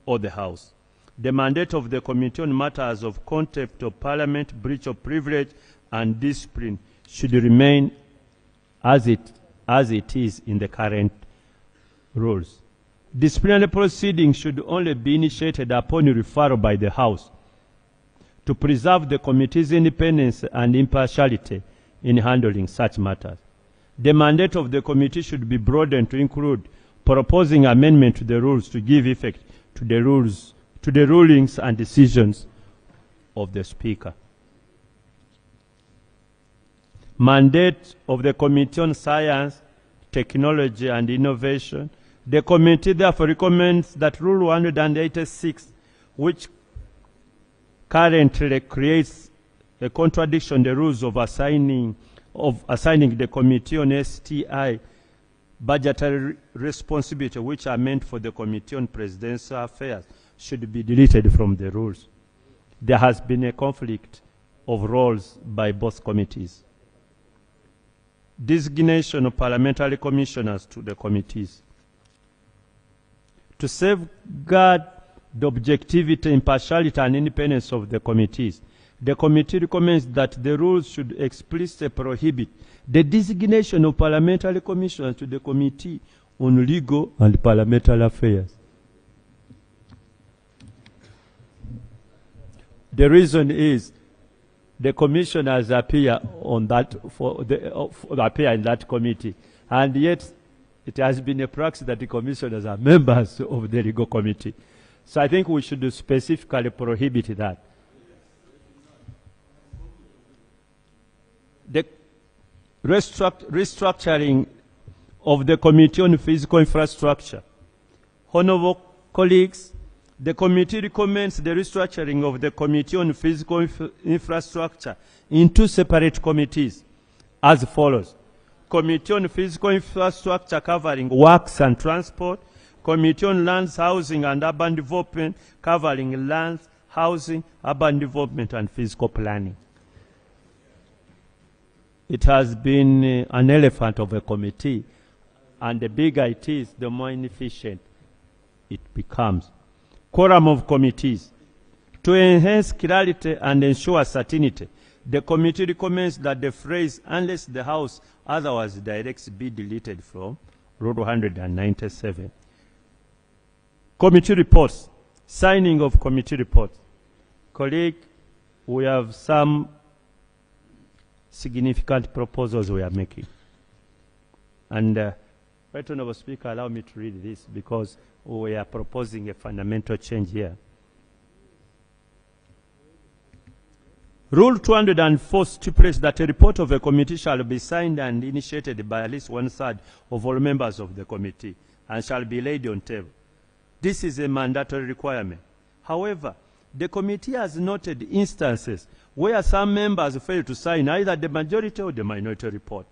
or the House. The mandate of the Committee on Matters of Contempt of Parliament, breach of privilege, and discipline should remain as it is in the current rules. Disciplinary proceedings should only be initiated upon referral by the House to preserve the committee's independence and impartiality in handling such matters. The mandate of the committee should be broadened to include proposing amendment to the rules to give effect to the rulings and decisions of the Speaker. Mandate of the Committee on Science, Technology and Innovation. The committee therefore recommends that Rule 186, which currently creates a contradiction in the rules of assigning the Committee on STI budgetary responsibility, which are meant for the Committee on Presidential Affairs, should be deleted from the rules. There has been a conflict of roles by both committees. Designation of parliamentary commissioners to the committees. To safeguard the objectivity, impartiality, and independence of the committees, the committee recommends that the rules should explicitly prohibit the designation of parliamentary commissioners to the Committee on Legal and Parliamentary Affairs. The reason is the commissioners appear on that appear in that committee, and yet it has been a practice that the commissioners are members of the legal committee. So I think we should specifically prohibit that. The restructuring of the Committee on Physical Infrastructure. Honorable colleagues, the committee recommends the restructuring of the Committee on Physical Infrastructure in 2 separate committees as follows. Committee on Physical Infrastructure covering works and transport, Committee on Lands, Housing and Urban Development covering lands, housing, urban development and physical planning. It has been an elephant of a committee, and the bigger it is, the more inefficient it becomes. Quorum of committees. To enhance clarity and ensure certainty, the committee recommends that the phrase "unless the House otherwise directs" be deleted from Rule 197. Committee reports. Signing of committee reports. Colleague, we have some significant proposals we are making. And Right Honourable Speaker, allow me to read this because we are proposing a fundamental change here. Rule 204 stipulates that a report of a committee shall be signed and initiated by at least 1/3 of all members of the committee and shall be laid on table. This is a mandatory requirement. However, the committee has noted instances where some members fail to sign either the majority or the minority report,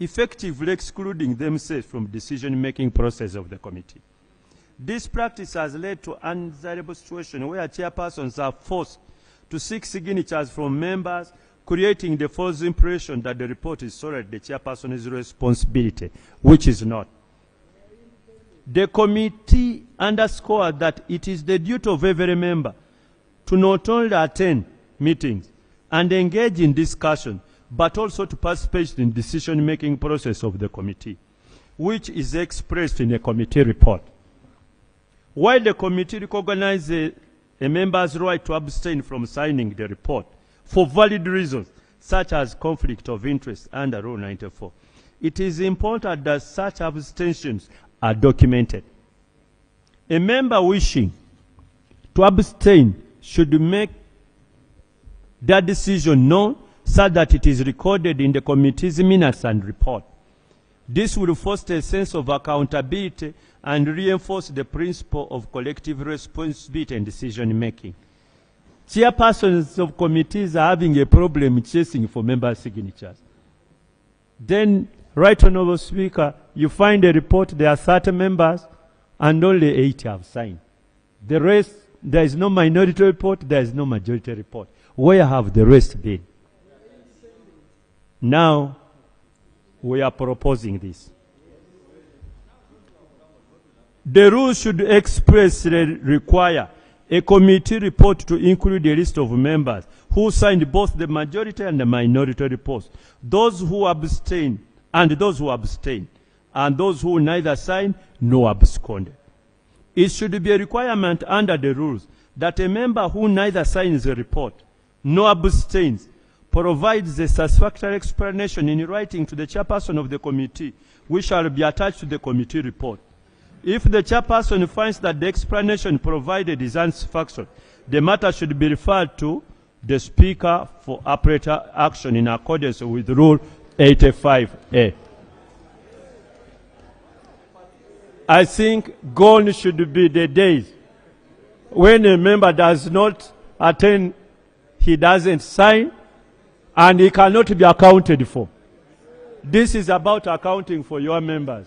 effectively excluding themselves from the decision-making process of the committee. This practice has led to an undesirable situation where chairpersons are forced to seek signatures from members, creating the false impression that the report is solely the chairperson's responsibility, which is not. The committee underscored that it is the duty of every member to not only attend meetings and engage in discussion, but also to participate in the decision-making process of the committee, which is expressed in a committee report. While the committee recognizes a member's right to abstain from signing the report for valid reasons, such as conflict of interest under Rule 94, it is important that such abstentions are documented. A member wishing to abstain should make that decision known so that it is recorded in the committee's minutes and report. This will foster a sense of accountability and reinforce the principle of collective responsibility and decision-making. Chairpersons of committees are having a problem chasing for member signatures. Then, Right Honourable Speaker, you find a report, there are 30 members, and only 8 have signed. The rest, there is no minority report, there is no majority report. Where have the rest been? Now, we are proposing this. The rules should expressly require a committee report to include a list of members who signed both the majority and the minority reports, those who abstain, and those who abstain, and those who neither sign nor absconded. It should be a requirement under the rules that a member who neither signs a report nor abstains provides a satisfactory explanation in writing to the chairperson of the committee, which shall be attached to the committee report. If the chairperson finds that the explanation provided is unsatisfactory, the matter should be referred to the Speaker for appropriate action in accordance with Rule 85A. I think gone should be the days when a member does not attend, he doesn't sign, and he cannot be accounted for. This is about accounting for your members.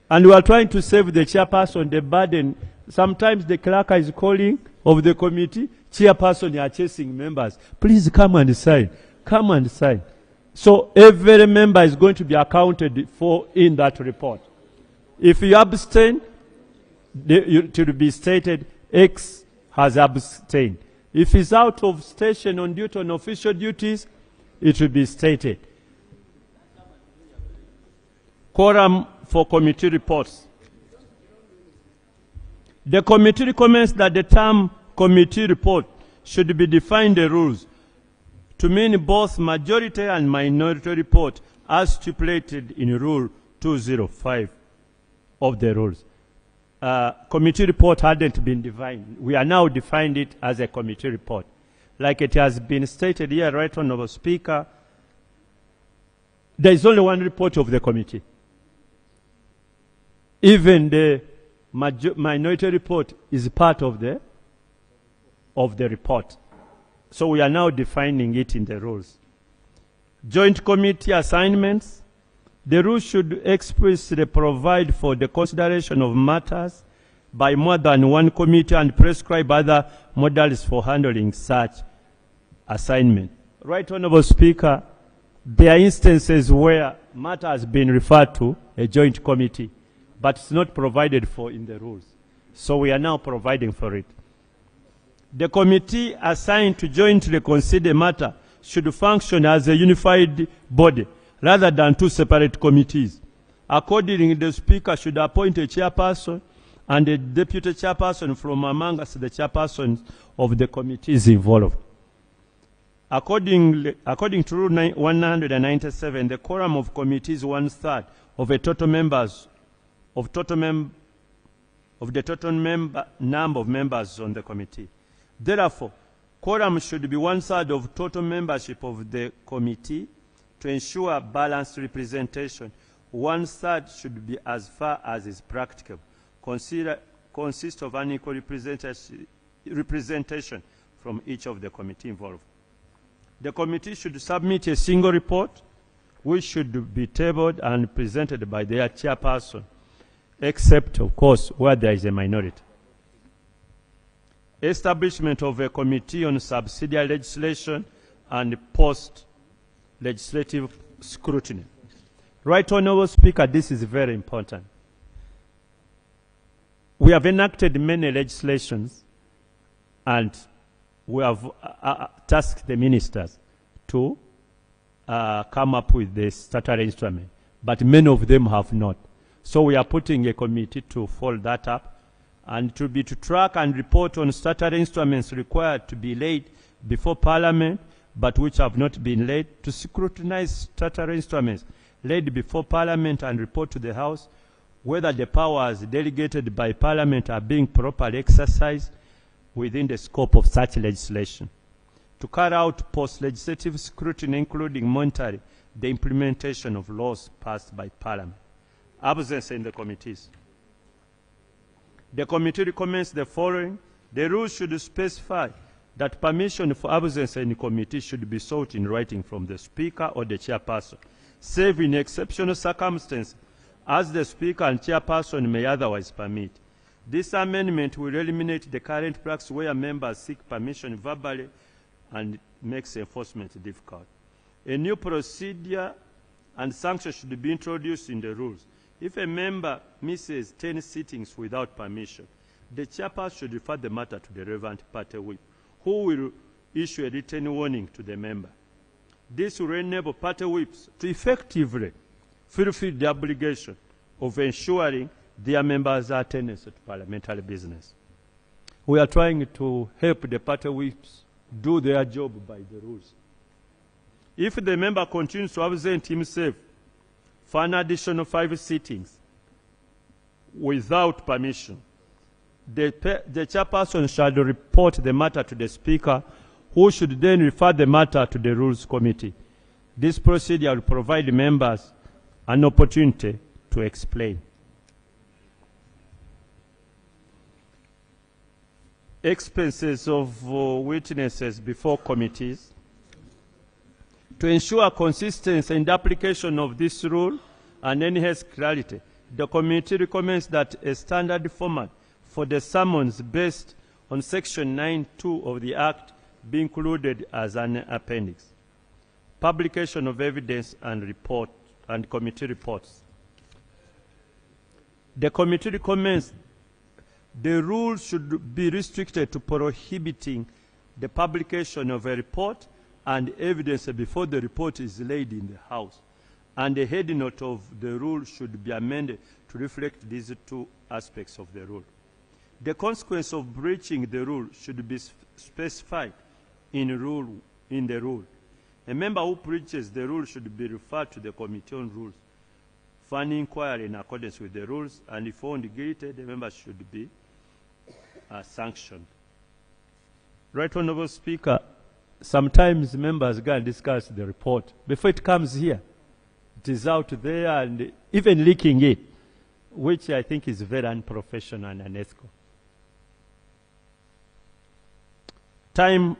And we are trying to save the chairperson the burden. Sometimes the clerk is calling of the committee, chairperson, you are chasing members. Please come and sign. Come and sign. So every member is going to be accounted for in that report. If you abstain, it will be stated X has abstained. If he's out of station on duty on official duties, it will be stated. Quorum for committee reports. The committee recommends that the term committee report should be defined the rules to mean both majority and minority report as stipulated in Rule 205 of the rules. Committee report hadn't been defined. We are now defined it as a committee report. Like it has been stated here, Right Honourable Speaker, there is only one report of the committee. Even the minority report is part of the report. So we are now defining it in the rules. Joint committee assignments. The rules should explicitly provide for the consideration of matters by more than one committee and prescribe other models for handling such assignment. Right Honourable Speaker, there are instances where matter has been referred to a joint committee, but it's not provided for in the rules. So we are now providing for it. The committee assigned to jointly consider matter should function as a unified body rather than two separate committees. Accordingly, the Speaker should appoint a chairperson and a deputy chairperson from among us the chairpersons of the committees involved. According to Rule 197, the quorum of committees is 1/3 of the total members number of members on the committee. Therefore, quorum should be 1/3 of total membership of the committee to ensure balanced representation. 1/3 should be, as far as is practicable, consist of unequal representation from each of the committee involved. The committee should submit a single report, which should be tabled and presented by their chairperson, except, of course, where there is a minority. Establishment of a committee on subsidiary legislation and post-legislative scrutiny. Right Honourable Speaker, this is very important. We have enacted many legislations and we have tasked the ministers to come up with the statutory instrument, but many of them have not. So we are putting a committee to follow that up and to track and report on statutory instruments required to be laid before Parliament, but which have not been laid, to scrutinize statutory instruments laid before Parliament and report to the House whether the powers delegated by Parliament are being properly exercised within the scope of such legislation. To carry out post-legislative scrutiny, including monitoring the implementation of laws passed by Parliament. Absence in the committees. The committee recommends the following. The rules should specify that permission for absence in the committee should be sought in writing from the Speaker or the Chairperson, save in exceptional circumstances, as the Speaker and Chairperson may otherwise permit. This amendment will eliminate the current practice where members seek permission verbally and makes enforcement difficult. A new procedure and sanction should be introduced in the rules. If a member misses 10 sittings without permission, the chairperson should refer the matter to the relevant party whip, who will issue a written warning to the member. This will enable party whips to effectively fulfill the obligation of ensuring their members' attendance at parliamentary business. We are trying to help the party whips do their job by the rules. If the member continues to absent himself for an additional 5 sittings without permission, the chairperson shall report the matter to the Speaker, who should then refer the matter to the Rules Committee. This procedure will provide members an opportunity to explain. Expenses of witnesses before committees. To ensure consistency in the application of this rule and enhance clarity, the committee recommends that a standard format for the summons based on Section 9(2) of the Act be included as an appendix. Publication of evidence and committee reports. The committee recommends the rules should be restricted to prohibiting the publication of a report and evidence before the report is laid in the House. And the head note of the rule should be amended to reflect these 2 aspects of the rule. The consequence of breaching the rule should be specified in the rule. A member who breaches the rule should be referred to the Committee on Rules for an inquiry in accordance with the rules, and if found guilty, the member should be sanctioned. Right Honourable Speaker, sometimes members go and discuss the report. Before it comes here, it is out there and even leaking it, which I think is very unprofessional and unethical. Time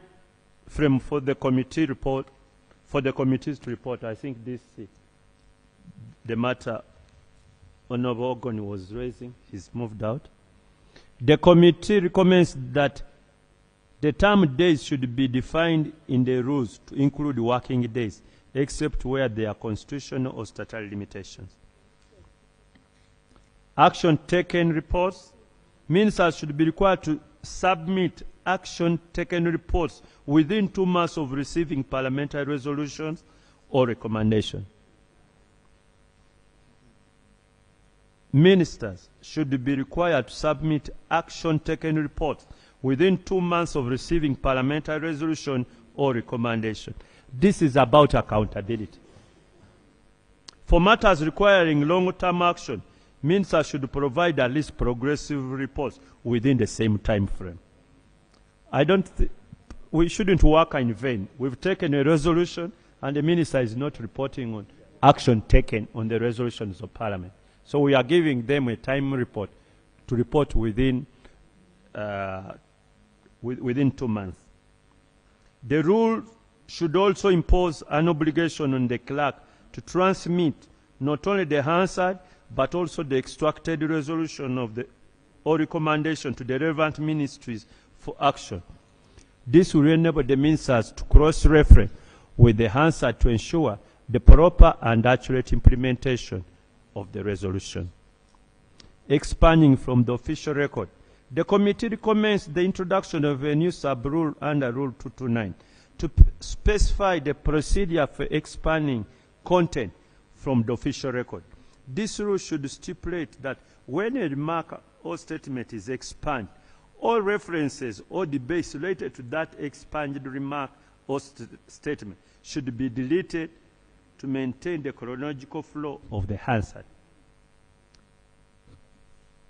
frame for the committee report, for the committees to report. I think this the matter Honourable Ogon was raising is moved out. The committee recommends that the term days should be defined in the rules to include working days, except where there are constitutional or statutory limitations. Action taken reports. Ministers should be required to submit action taken reports within 2 months of receiving parliamentary resolutions or recommendations. Ministers should be required to submit action taken reports within 2 months of receiving parliamentary resolution or recommendation. This is about accountability. For matters requiring long-term action, ministers should provide at least progressive reports within the same time frame. We shouldn't work in vain. We've taken a resolution and the minister is not reporting on action taken on the resolutions of Parliament. So we are giving them a time report to report within 2 months. The rule should also impose an obligation on the clerk to transmit not only the Hansard but also the extracted resolution of or recommendation to the relevant ministries for action. This will enable the ministers to cross-reference with the Hansard to ensure the proper and accurate implementation of the resolution. Expanding from the official record, the committee recommends the introduction of a new sub-rule under Rule 229 to specify the procedure for expanding content from the official record. This rule should stipulate that when a remark or statement is expanded, all references or debates related to that expanded remark or statement should be deleted to maintain the chronological flow of the Hansard.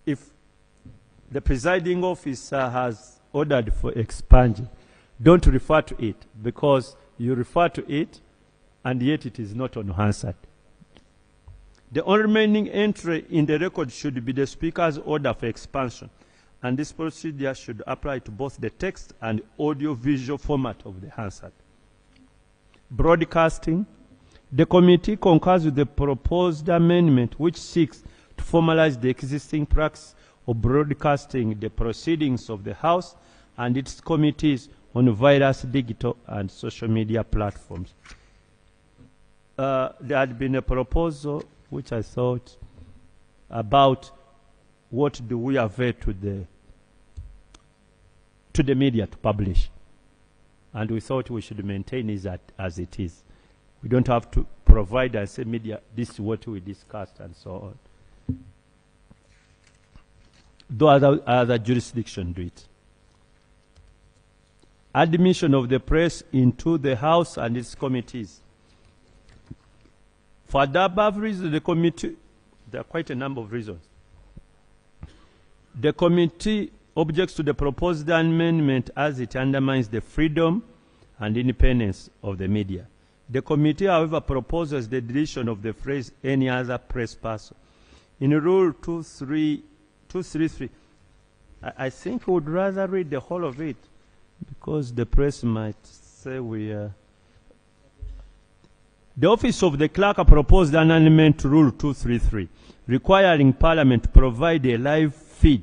If the presiding officer has ordered for expunging, don't refer to it, because you refer to it and yet it is not on Hansard. The only remaining entry in the record should be the Speaker's order for expansion, and this procedure should apply to both the text and audio-visual format of the Hansard. Broadcasting. The committee concurs with the proposed amendment which seeks to formalize the existing practice of broadcasting the proceedings of the House and its committees on various digital and social media platforms. There had been a proposal which I thought about what do we avail to the media to publish, and we thought we should maintain it as it is. We don't have to provide and say media, this is what we discussed and so on. Though other jurisdictions do it. Admission of the press into the House and its committees. For the above reason, the committee, there are quite a number of reasons. The committee objects to the proposed amendment as it undermines the freedom and independence of the media. The committee, however, proposes the deletion of the phrase any other press person. In Rule 233, I think we would rather read the whole of it, because the press might say we are. The Office of the Clerk proposed an amendment to Rule 233, requiring Parliament to provide a live feed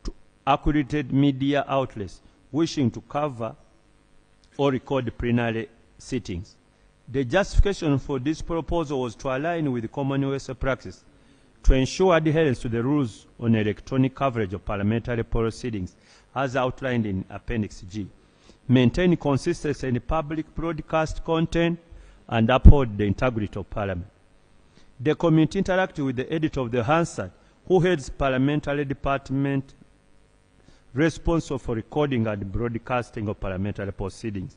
to accredited media outlets wishing to cover or record plenary sittings. The justification for this proposal was to align with the Commonwealth practice to ensure adherence to the rules on electronic coverage of parliamentary proceedings as outlined in Appendix G, maintain consistency in public broadcast content, and uphold the integrity of Parliament. The committee interacted with the editor of the Hansard, who heads Parliamentary Department responsible for recording and broadcasting of parliamentary proceedings.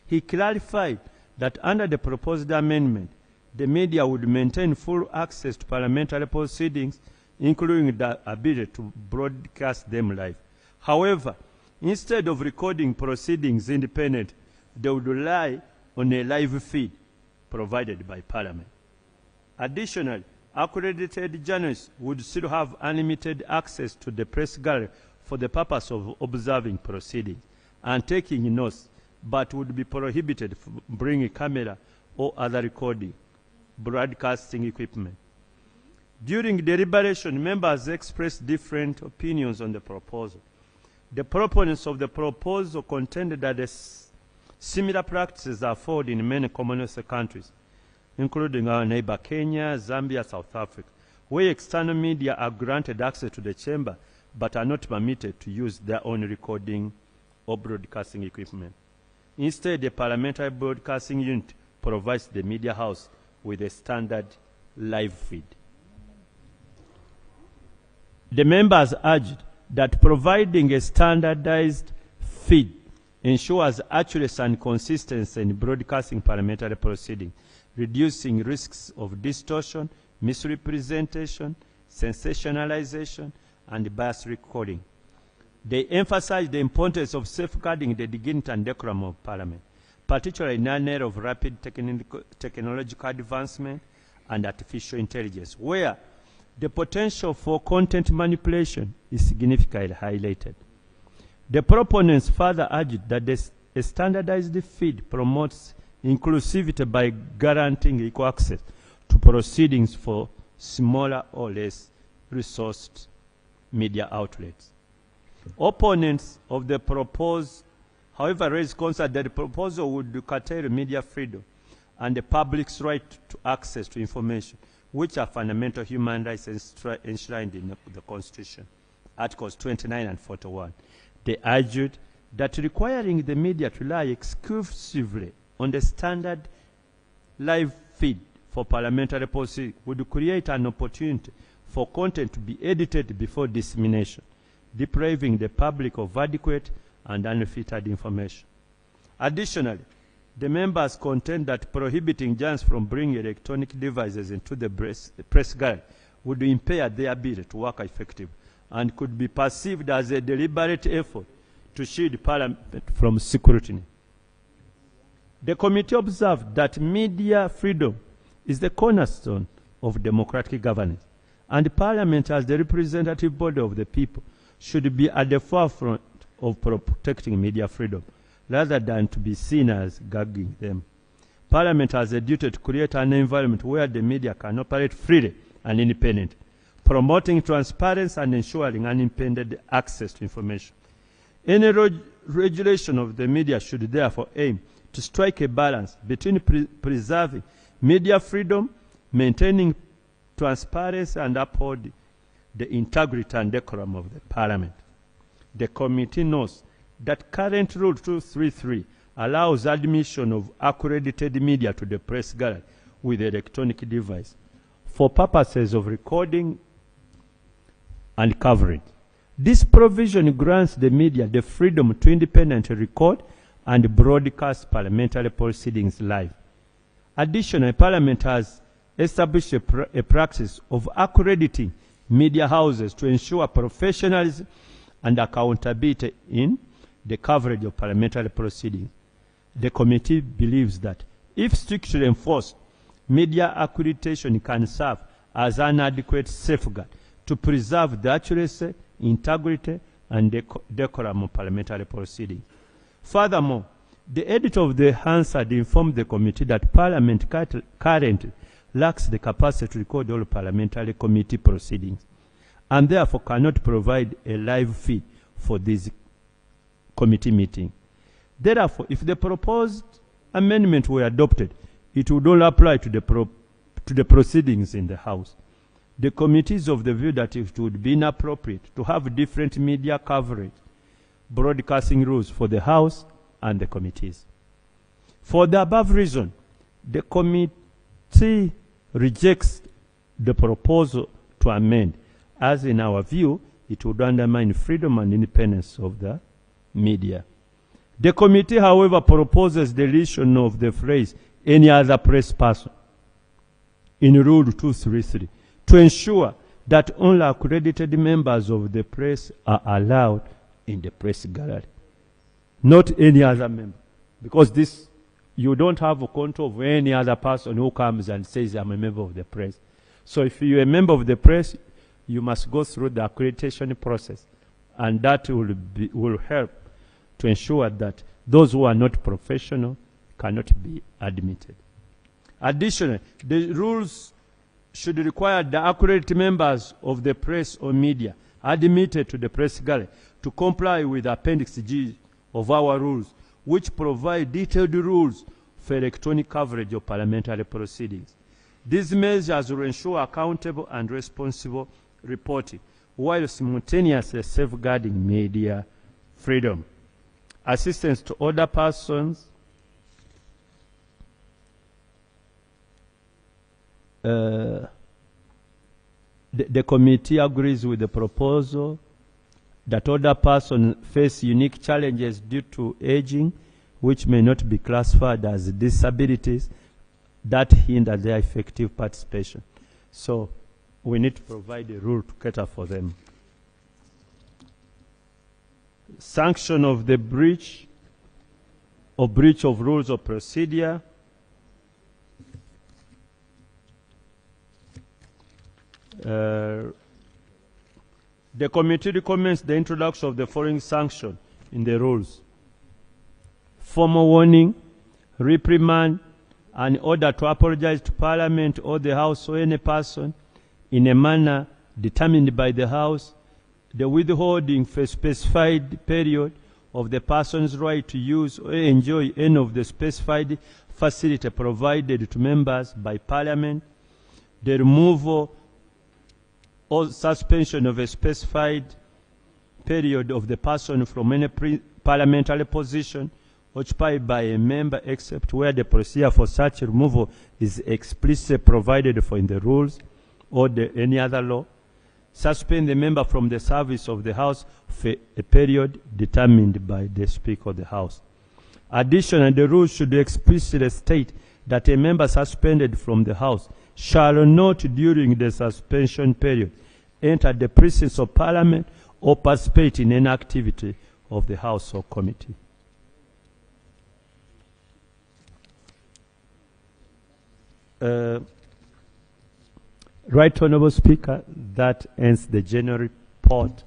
He clarified that under the proposed amendment, the media would maintain full access to parliamentary proceedings, including the ability to broadcast them live. However, instead of recording proceedings independently, they would rely on a live feed provided by Parliament. Additionally, accredited journalists would still have unlimited access to the press gallery for the purpose of observing proceedings and taking notes, but would be prohibited from bringing camera or other recording, broadcasting equipment. During deliberation, members expressed different opinions on the proposal. The proponents of the proposal contended that similar practices are followed in many Commonwealth countries, including our neighbor Kenya, Zambia, South Africa, where external media are granted access to the chamber but are not permitted to use their own recording or broadcasting equipment. Instead, the Parliamentary Broadcasting Unit provides the media house with a standard live feed. The members urged that providing a standardized feed ensures accuracy and consistency in broadcasting parliamentary proceedings, reducing risks of distortion, misrepresentation, sensationalization, and biased recording. They emphasized the importance of safeguarding the dignity and decorum of Parliament, particularly in an era of rapid technological advancement and artificial intelligence, where the potential for content manipulation is significantly highlighted. The proponents further urged that a standardized feed promotes inclusivity by guaranteeing equal access to proceedings for smaller or less resourced media outlets. Opponents of the proposal, however, raised concern that the proposal would curtail media freedom and the public's right to access to information, which are fundamental human rights enshrined in the Constitution, Articles 29 and 41. They argued that requiring the media to rely exclusively on the standard live feed for parliamentary policy would create an opportunity for content to be edited before dissemination, depriving the public of adequate and unfiltered information. Additionally, the members contend that prohibiting journalists from bringing electronic devices into the press gallery would impair their ability to work effectively and could be perceived as a deliberate effort to shield Parliament from scrutiny. The committee observed that media freedom is the cornerstone of democratic governance, and Parliament, as the representative body of the people, should be at the forefront of protecting media freedom, rather than to be seen as gagging them. Parliament has a duty to create an environment where the media can operate freely and independently, promoting transparency and ensuring unimpeded access to information. Any regulation of the media should therefore aim to strike a balance between preserving media freedom, maintaining transparency, and upholding the integrity and decorum of the Parliament. The committee notes that current Rule 233 allows admission of accredited media to the press gallery with electronic device for purposes of recording and coverage. This provision grants the media the freedom to independently record and broadcast parliamentary proceedings live. Additionally, Parliament has established a practice of accrediting media houses to ensure professionalism and accountability in the coverage of parliamentary proceedings. The committee believes that if strictly enforced, media accreditation can serve as an adequate safeguard to preserve the accuracy, integrity, and decorum of parliamentary proceedings. Furthermore, the editor of the Hansard informed the committee that Parliament currently lacks the capacity to record all parliamentary committee proceedings, and therefore cannot provide a live feed for these committee meetings. Therefore, if the proposed amendment were adopted, it would only apply to the proceedings in the House. The committee is of the view that it would be inappropriate to have different media coverage, broadcasting rules for the House and the committees. For the above reason, the committee rejects the proposal to amend, as in our view, it would undermine freedom and independence of the media. The committee, however, proposes deletion of the phrase any other press person in Rule 233 to ensure that only accredited members of the press are allowed in the press gallery, not any other member. Because this, you don't have a control of any other person who comes and says, I'm a member of the press. So if you're a member of the press, you must go through the accreditation process. And that will help to ensure that those who are not professional cannot be admitted. Additionally, the rules should require the accredited members of the press or media admitted to the press gallery to comply with Appendix G of our rules, which provide detailed rules for electronic coverage of parliamentary proceedings. These measures will ensure accountable and responsible reporting, while simultaneously safeguarding media freedom. Assistance to other persons. The committee agrees with the proposal that other persons face unique challenges due to aging, which may not be classified as disabilities that hinder their effective participation. So we need to provide a rule to cater for them. Sanction of the breach of rules of procedure. The committee recommends the introduction of the following sanction in the rules: formal warning, reprimand, an order to apologize to Parliament or the House or any person in a manner determined by the House, the withholding for a specified period of the person's right to use or enjoy any of the specified facility provided to members by Parliament, the removal or suspension of a specified period of the person from any parliamentary position occupied by a member, except where the procedure for such removal is explicitly provided for in the rules or any other law. Suspend the member from the service of the House for a period determined by the Speaker of the House. Additionally, the rules should explicitly state that a member suspended from the House shall not, during the suspension period, enter the precincts of Parliament or participate in any activity of the House or committee. Right Honourable Speaker, that ends the general report.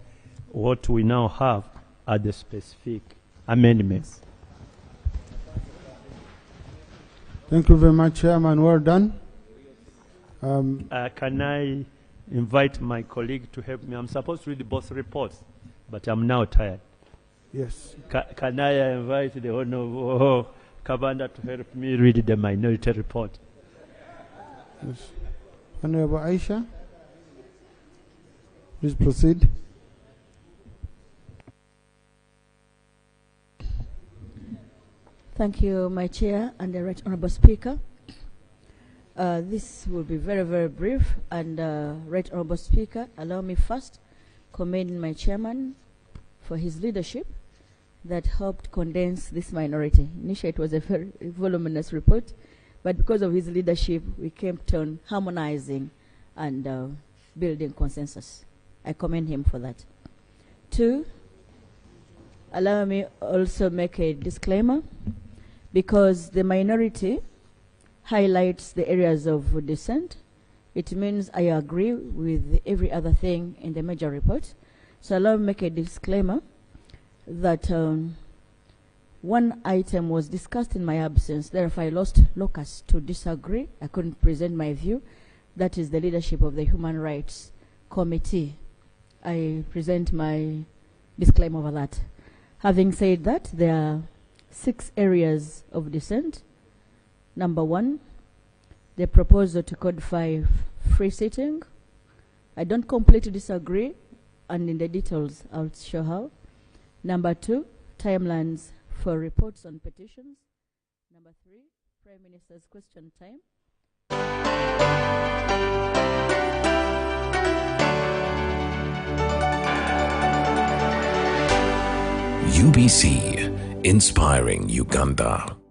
What we now have are the specific amendments. Thank you very much, Chairman. Well done. Can I invite my colleague to help me? I'm supposed to read both reports, but I'm now tired. Yes. Can I invite the Honourable Kabanda to help me read the minority report? Yes. Honourable Aisha, please proceed. Thank you, my chair and the Right Honourable Speaker. This will be very, very brief. And Right Honourable Speaker, allow me first commend my chairman for his leadership that helped condense this minority. Initially, it was a very voluminous report, but because of his leadership, we kept on harmonizing and building consensus. I commend him for that. 2, allow me also make a disclaimer, because the minority highlights the areas of dissent. It means I agree with every other thing in the major report. So allow me make a disclaimer that one item was discussed in my absence. Therefore, I lost locus to disagree. I couldn't present my view. That is the leadership of the Human Rights Committee. I present my disclaimer over that. Having said that, there are 6 areas of dissent. Number 1, the proposal to codify free sitting. I don't completely disagree, and in the details I'll show how. Number 2, timelines for reports on petitions. Number 3, Prime Minister's question time. UBC, inspiring Uganda.